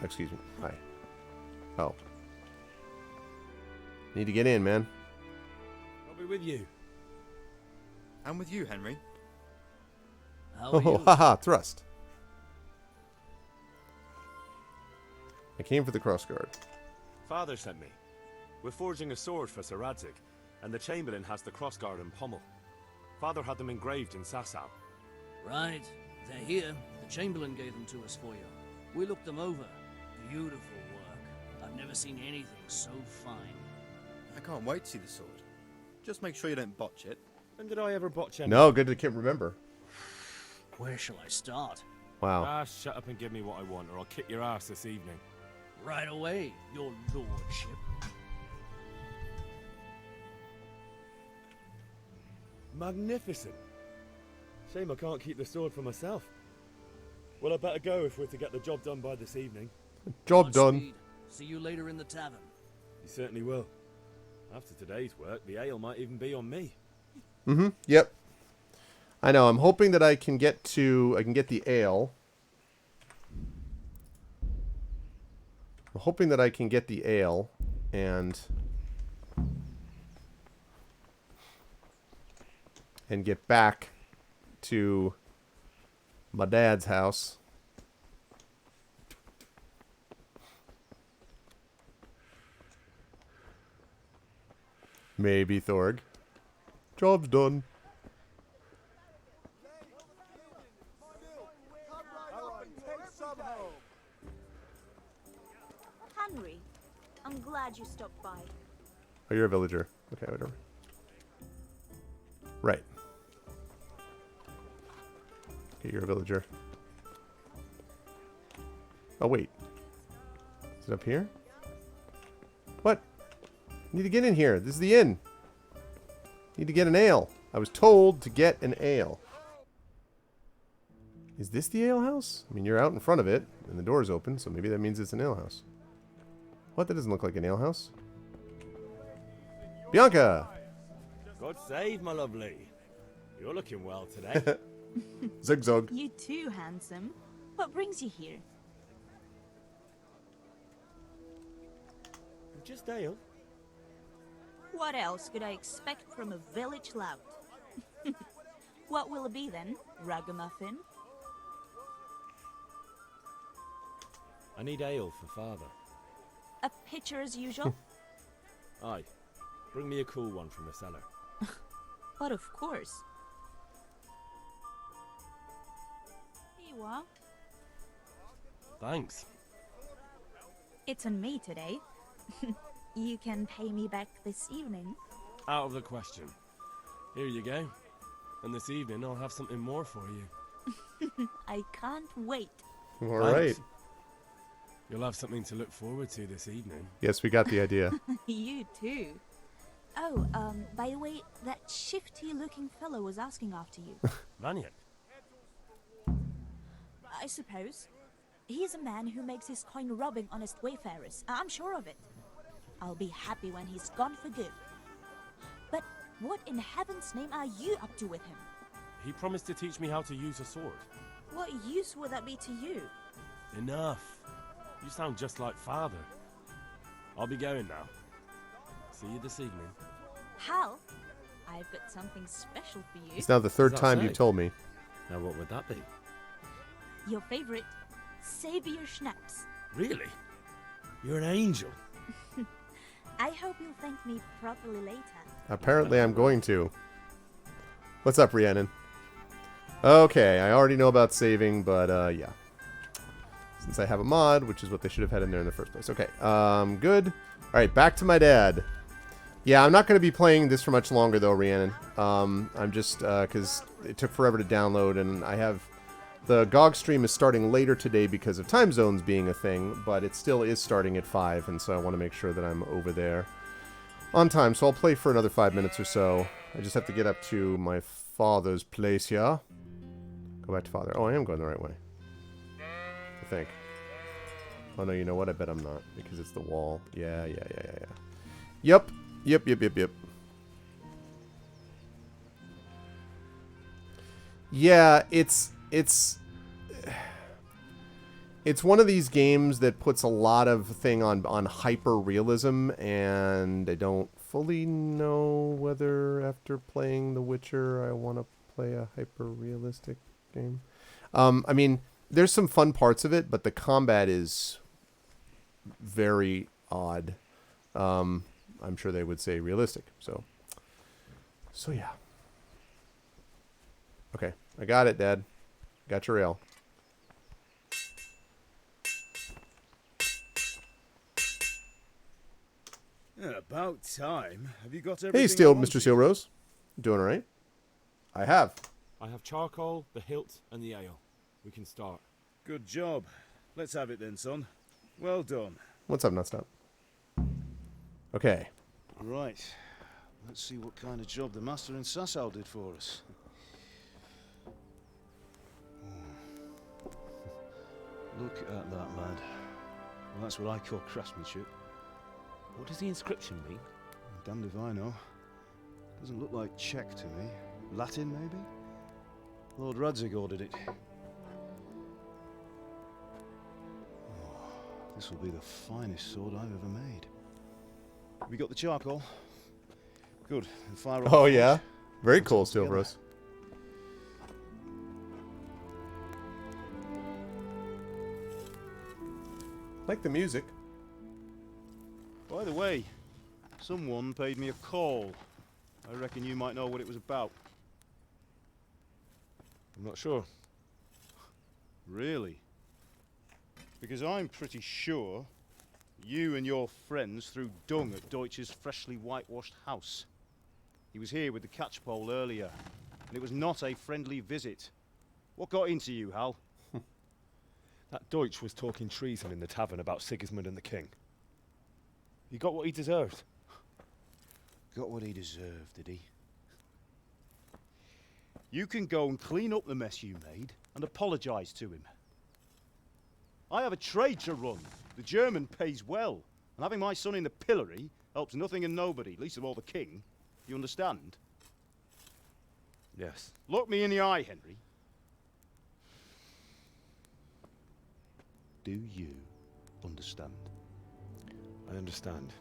Excuse me. Hi. Oh. Need to get in, man. I'll be with you. I'm with you, Henry. Oh, haha, thrust. I came for the crossguard. Father sent me. We're forging a sword for Sir Radzig, and the Chamberlain has the crossguard and pommel. Father had them engraved in Sasau. Right. They're here. The Chamberlain gave them to us for you. We looked them over. Beautiful work. I've never seen anything so fine. I can't wait to see the sword. Just make sure you don't botch it. When did I ever botch anything? No, good to can't remember. Where shall I start? Wow. Ah, shut up and give me what I want, or I'll kick your ass this evening. Right away, your lordship. Magnificent. Shame I can't keep the sword for myself. Well, I better go if we're to get the job done by this evening. Job done. Godspeed. See you later in the tavern. You certainly will. After today's work, the ale might even be on me. Mm-hmm. Yep. I know. I'm hoping that I can get the ale. I'm hoping that I can get the ale and get back to my dad's house. Maybe Thorg. Job's done. Henry, I'm glad you stopped by. Oh, you're a villager. Okay, whatever. Right. Okay, you're a villager. Oh, wait. Is it up here? What? Need to get in here. This is the inn. Need to get an ale. I was told to get an ale. Is this the alehouse? I mean, you're out in front of it, and the door's open, so maybe that means it's an alehouse. What? That doesn't look like an alehouse. Bianca! God save, my lovely. You're looking well today. Zigzag. You too, handsome. What brings you here? Just ale. What else could I expect from a village lout? What will it be then? Ragamuffin? I need ale for father. A pitcher as usual? Aye. Bring me a cool one from the cellar. But of course. Here you are. Thanks. It's on me today. You can pay me back this evening. Out of the question. Here you go. And this evening I'll have something more for you. I can't wait. All right. Thanks. You'll have something to look forward to this evening. Yes, we got the idea. You too. Oh, by the way, that shifty-looking fellow was asking after you. Vanya? I suppose. He's a man who makes his coin robbing honest wayfarers. I'm sure of it. I'll be happy when he's gone for good. But what in heaven's name are you up to with him? He promised to teach me how to use a sword. What use would that be to you? Enough. You sound just like father. I'll be going now. See you this evening. Hal, I've got something special for you. It's now the third time you told me. Now what would that be? Your favorite, Savior Schnapps. Really? You're an angel. I hope you'll thank me properly later. Apparently I'm going to. What's up, Rhiannon? Okay, I already know about saving, but yeah. Since I have a mod, which is what they should have had in there in the first place. Okay, good. Alright, back to my dad. Yeah, I'm not going to be playing this for much longer, though, Rhiannon. I'm just, because it took forever to download, and I have... The GOG stream is starting later today because of time zones being a thing, but it still is starting at 5, and so I want to make sure that I'm over there on time. So I'll play for another 5 minutes or so. I just have to get up to my father's place here. Go back to father. Oh, I am going the right way. I think. Oh, no, you know what? I bet I'm not, because it's the wall. Yeah. Yep. Yeah, it's one of these games that puts a lot of thing on hyper realism, and I don't fully know whether after playing The Witcher I want to play a hyper realistic game. I mean, there's some fun parts of it, but the combat is very odd. I'm sure they would say realistic. So yeah. Okay, I got it, Dad. Got your ale. Yeah, about time. Have you got everything? Hey, Mr. Steel Rose. Doing all right? I have. I have charcoal, the hilt, and the ale. We can start. Good job. Let's have it then, son. Well done. What's up, Nutstop? Okay. Right. Let's see what kind of job the master in Sasau did for us. Look at that, lad. Well, that's what I call craftsmanship. What does the inscription mean? Damned if I know. Doesn't look like Czech to me. Latin, maybe? Lord Radzig ordered it. Oh, this will be the finest sword I've ever made. Have you got the charcoal? Good. And fire off. Oh, yeah? Very cool, Steel Rose. Like the music. By the way, someone paid me a call. I reckon you might know what it was about. I'm not sure. Really? Because I'm pretty sure you and your friends threw dung at Deutsch's freshly whitewashed house. He was here with the catchpole earlier, and it was not a friendly visit. What got into you, Hal? That Deutsch was talking treason in the tavern about Sigismund and the king. He got what he deserved. Got what he deserved, did he? You can go and clean up the mess you made and apologise to him. I have a trade to run. The German pays well. And having my son in the pillory helps nothing and nobody, least of all the king. You understand? Yes. Look me in the eye, Henry. Do you understand? I understand.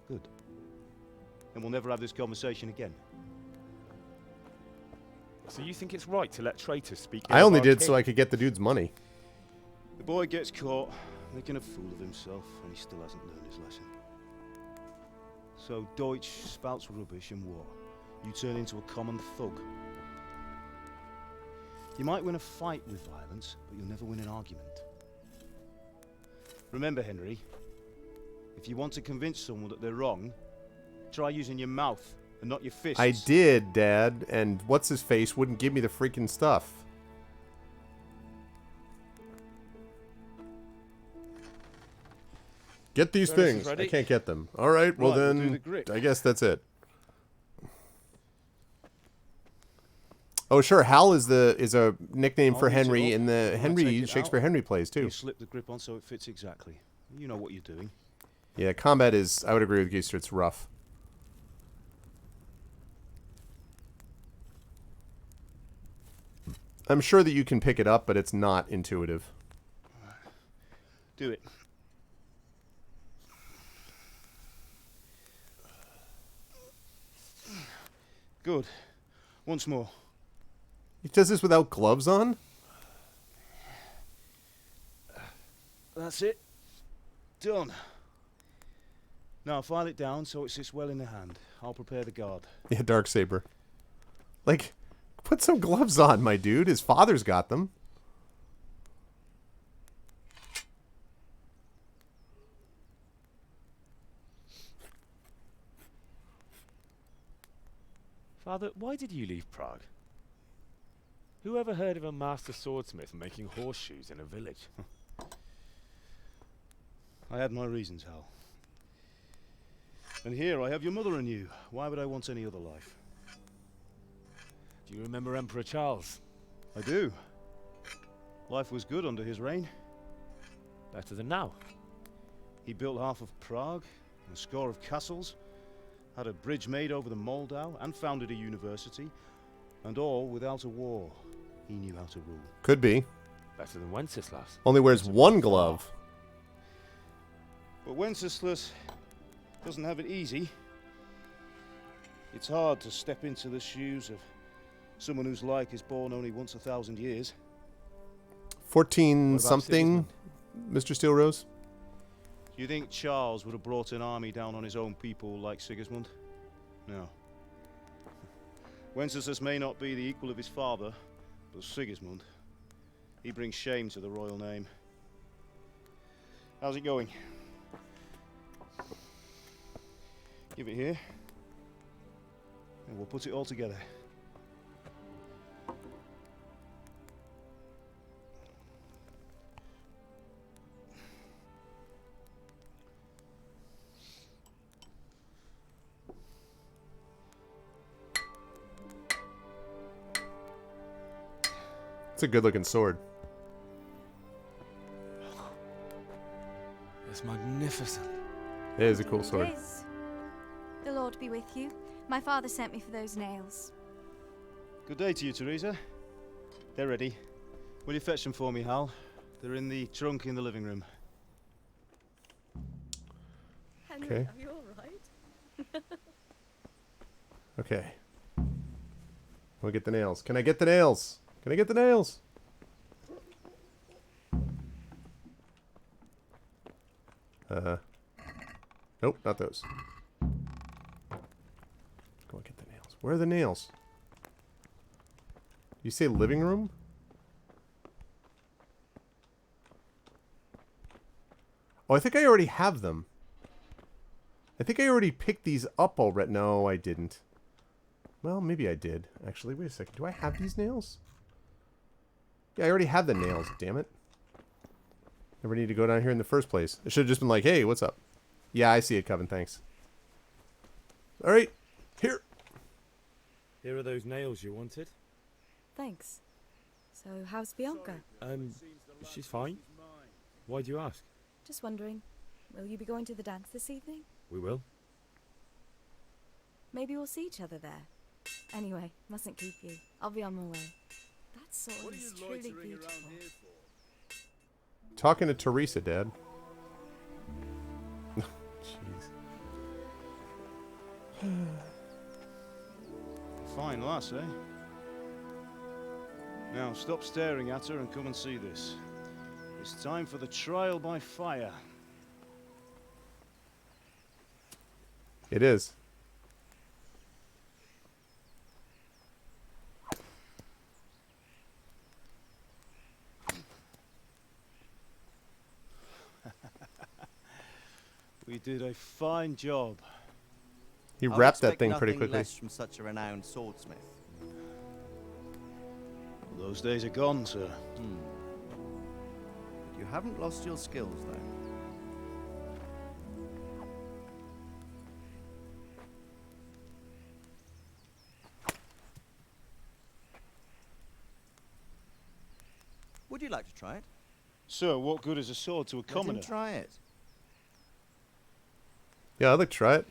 Good. Then we'll never have this conversation again. So you think it's right to let traitors speak? I only did so I could get the dude's money. The boy gets caught, making a fool of himself, and he still hasn't learned his lesson. So Deutsch spouts rubbish and war. You turn into a common thug. You might win a fight with violence, but you'll never win an argument. Remember, Henry, if you want to convince someone that they're wrong, try using your mouth and not your fists. I did, Dad, and what's-his-face wouldn't give me the freaking stuff. Get these things. I can't get them. All right, well Right, we'll do then, the grip. I guess that's it. Oh, sure. Hal is a nickname for I'll mix it Henry up. in the When I take Henry it Shakespeare out, Henry plays too. You slip the grip on so it fits exactly. You know what you're doing. Yeah, combat is. I would agree with Geister. It's rough. I'm sure that you can pick it up, but it's not intuitive. Do it. Good. Once more. He does this without gloves on? That's it. Done. Now file it down so it sits well in the hand. I'll prepare the guard. Yeah, Darksaber. Like, put some gloves on, my dude. His father's got them. Father, why did you leave Prague? Who ever heard of a master swordsmith making horseshoes in a village? I had my reasons, Hal. And here I have your mother and you. Why would I want any other life? Do you remember Emperor Charles? I do. Life was good under his reign. Better than now. He built half of Prague, and a score of castles, had a bridge made over the Moldau, and founded a university, and all without a war. He knew how to rule. Could be. Better than Wenceslas. Only wears one glove. But Wenceslas doesn't have it easy. It's hard to step into the shoes of someone whose like is born only once 1,000 years. 14 something, Mr. Steelrose? Do you think Charles would have brought an army down on his own people like Sigismund? No. Wenceslas may not be the equal of his father, but Sigismund, he brings shame to the royal name. How's it going? Give it here, and we'll put it all together. It's a good-looking sword. It's magnificent. It is a cool sword. It is. The Lord be with you. My father sent me for those nails. Good day to you, Teresa. They're ready. Will you fetch them for me, Hal? They're in the trunk in the living room. Henry, Okay. are you all right? Okay. We'll get the nails. Can I get the nails? Can I get the nails? Nope, not those. Go and get the nails. Where are the nails? You say living room? Oh, I think I already have them. I think I already picked these up already. No, I didn't. Well, maybe I did. Actually, wait a second. Do I have these nails? Yeah, I already have the nails, damn it. Never need to go down here in the first place. I should have just been like, hey, what's up? Yeah, I see it, Coven, thanks. Alright, here. Here are those nails you wanted. Thanks. So, how's Bianca? She's fine. Why do you ask? Just wondering, will you be going to the dance this evening? We will. Maybe we'll see each other there. Anyway, mustn't keep you. I'll be on my way. That sword is truly beautiful. Talking to Teresa, Dad. Jeez. Fine lass, eh? Now, stop staring at her and come and see this. It's time for the trial by fire. It is. We did a fine job. He wrapped that thing pretty quickly. Less from such a renowned swordsmith. Well, those days are gone, sir. You haven't lost your skills, though. Would you like to try it? Sir, what good is a sword to a commoner? Let him try it. Yeah, I'd like to try it.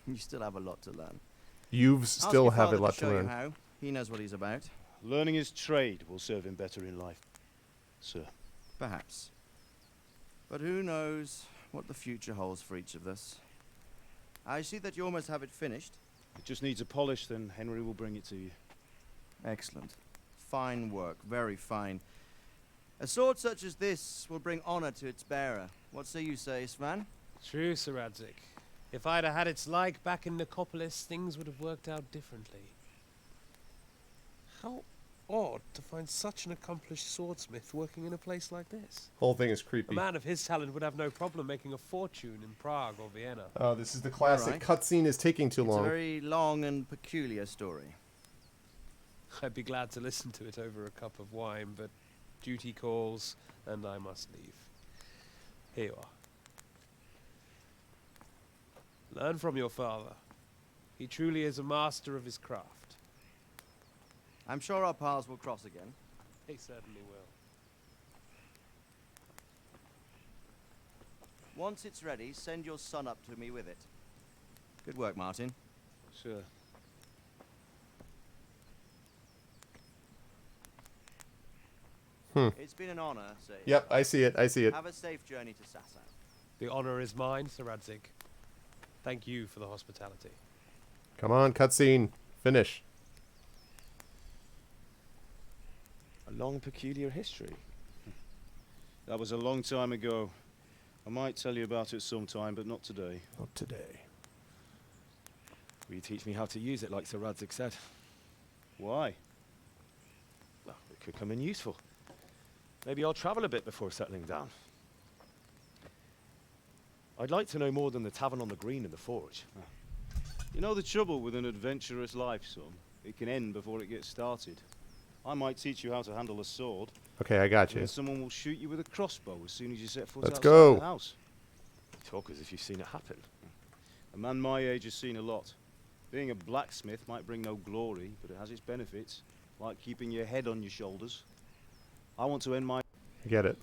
You still have a lot to learn. You Ask still your have a father lot to to show you learn. how. He knows what he's about. Learning his trade will serve him better in life, sir. Perhaps. But who knows what the future holds for each of us. I see that you almost have it finished. It just needs a polish, then Henry will bring it to you. Excellent. Fine work, very fine. A sword such as this will bring honor to its bearer. What say you, Svan? True, Sir Radzik. If I'd have had its like back in Nicopolis, things would have worked out differently. How odd to find such an accomplished swordsmith working in a place like this. Whole thing is creepy. A man of his talent would have no problem making a fortune in Prague or Vienna. Oh, this is the classic Right. cutscene is taking too It's long. a very long and peculiar story. I'd be glad to listen to it over a cup of wine, but duty calls, and I must leave. Here you are. Learn from your father. He truly is a master of his craft. I'm sure our paths will cross again. He certainly will. Once it's ready, send your son up to me with it. Good work, Martin. Sir. It's been an honor, say. Yep, I see it. I see it. Have a safe journey to Sasau. The honor is mine, Sir Radzik. Thank you for the hospitality. Come on, cutscene. Finish. A long, peculiar history. That was a long time ago. I might tell you about it sometime, but not today. Not today. Will you teach me how to use it, like Sir Radzik said? Why? Well, it could come in useful. Maybe I'll travel a bit before settling down. I'd like to know more than the tavern on the green and the forge. You know the trouble with an adventurous life, son? It can end before it gets started. I might teach you how to handle a sword. Okay, I got and you. then someone will shoot you with a crossbow as soon as you set foot Let's outside go. the house. You talk as if you've seen it happen. A man my age has seen a lot. Being a blacksmith might bring no glory, but it has its benefits, like keeping your head on your shoulders. I want to end my... I get it.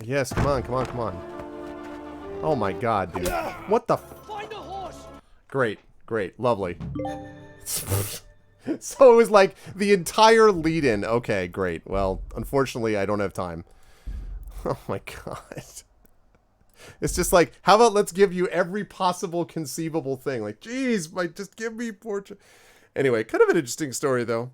Yes, come on, come on, come on. Oh my god, dude. What the f- Find a horse! Great, great, lovely. So it was like the entire lead-in. Okay, great. Well, unfortunately, I don't have time. Oh my god. It's just like, how about let's give you every possible conceivable thing? Like, geez, just give me portrait. Anyway, kind of an interesting story, though.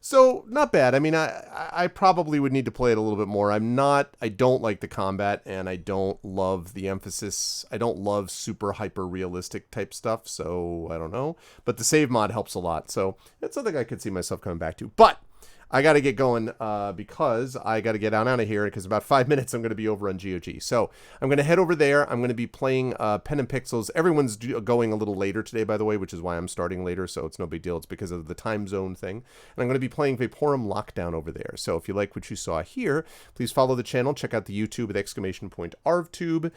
So, not bad. I mean, I probably would need to play it a little bit more. I don't like the combat, and I don't love the emphasis. I don't love super hyper-realistic type stuff, so I don't know. But the save mod helps a lot, so it's something I could see myself coming back to. But I got to get going because I got to get out of here because in about 5 minutes I'm going to be over on GOG. So I'm going to head over there. I'm going to be playing Pen and Pixels. Everyone's going a little later today, by the way, which is why I'm starting later. So it's no big deal. It's because of the time zone thing. And I'm going to be playing Vaporum Lockdown over there. So if you like what you saw here, please follow the channel. Check out the YouTube with !ArvTube,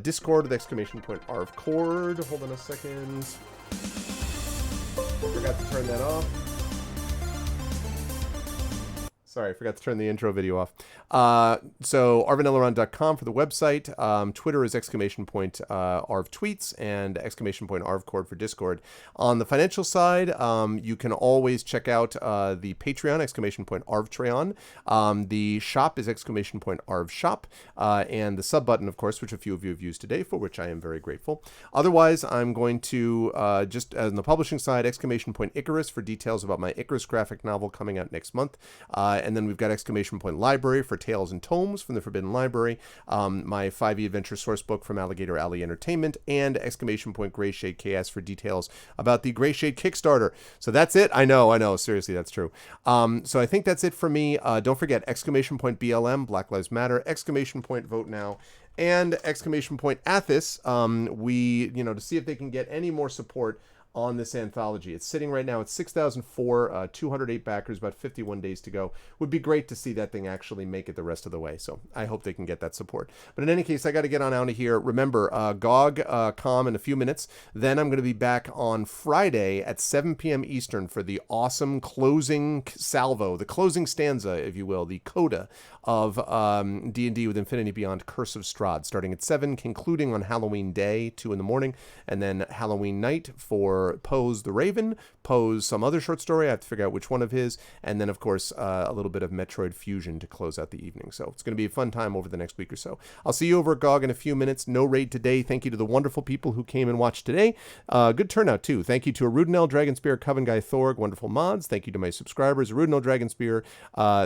Discord with !ArvCord. Hold on a second. Forgot to turn that off. Sorry, I forgot to turn the intro video off. So arvineleron.com for the website. Twitter is !ArvTweets and !ArvCord for Discord. On the financial side, you can always check out the Patreon, !ArvTreon. The shop is !ArvShop. And the sub button, of course, which a few of you have used today, for which I am very grateful. Otherwise, I'm going to, just on the publishing side, !Icarus for details about my Icarus graphic novel coming out next month. And then we've got !Library for Tales and Tomes from the Forbidden Library, my 5e Adventure source book from Alligator Alley Entertainment, and !Grayshade KS for details about the Grayshade Kickstarter. So that's it. I know. Seriously, that's true. So I think that's it for me. Don't forget, !BLM, Black Lives Matter, !Vote Now, and !Athis. To see if they can get any more support on this anthology. It's sitting right now at 6,004, 208 backers, about 51 days to go. Would be great to see that thing actually make it the rest of the way. So I hope they can get that support. But in any case, I got to get on out of here. Remember, GOG.com in a few minutes. Then I'm going to be back on Friday at 7 p.m. Eastern for the awesome closing salvo, the closing stanza, if you will, the coda of D&D with Infinity Beyond Curse of Strahd, starting at 7, concluding on Halloween Day, 2 in the morning, and then Halloween night for Poe's The Raven, Poe's some other short story, I have to figure out which one of his, and then, of course, a little bit of Metroid Fusion to close out the evening. So it's going to be a fun time over the next week or so. I'll see you over at GOG in a few minutes. No raid today. Thank you to the wonderful people who came and watched today. Good turnout, too. Thank you to Arudinel, Dragonspear, Coven Guy, Thorg, wonderful mods. Thank you to my subscribers, Arudinel, Dragonspear.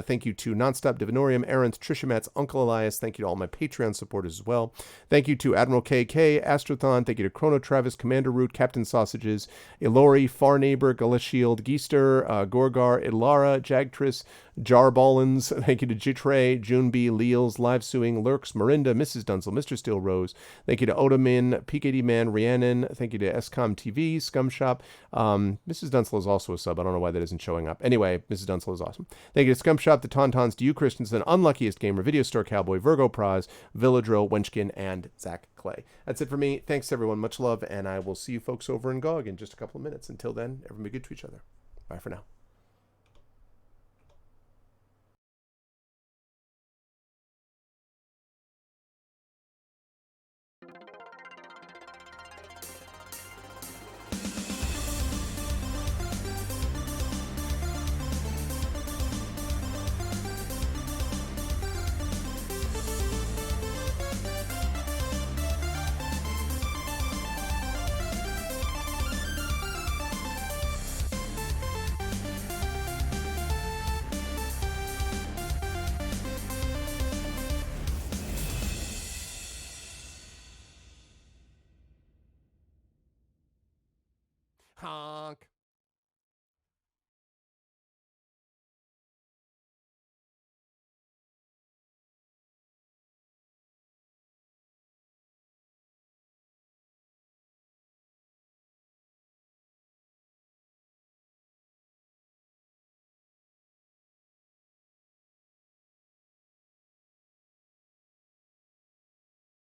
Thank you to Nonstop, Divinorium, Arendt, Trisha Matz, Uncle Elias. Thank you to all my Patreon supporters as well. Thank you to Admiral KK, Astrothon. Thank you to Chrono Travis, Commander Root, Captain Sausages, Ilori, Far Neighbor, Galashield, Geester, Gorgar, Ilara, Jagtris, Jarballins. Thank you to Jitre, June B, Leals, Live Suing, Lurks, Marinda, Mrs. Dunsel, Mr. Steel Rose. Thank you to Odamin, PKD Man, Rhiannon. Thank you to SCOM TV, Scum Shop. Mrs. Dunsel is also a sub. I don't know why that isn't showing up. Anyway, Mrs. Dunsel is awesome. Thank you to Scum Shop, the Tauntauns, to you, Christensen, Unluckiest Gamer, Video Store Cowboy, Virgo Praz, Villadrill, Wenchkin, and Zach Clay. That's it for me. Thanks, everyone. Much love, and I will see you folks over in GOG in just a couple of minutes. Until then, everyone be good to each other. Bye for now.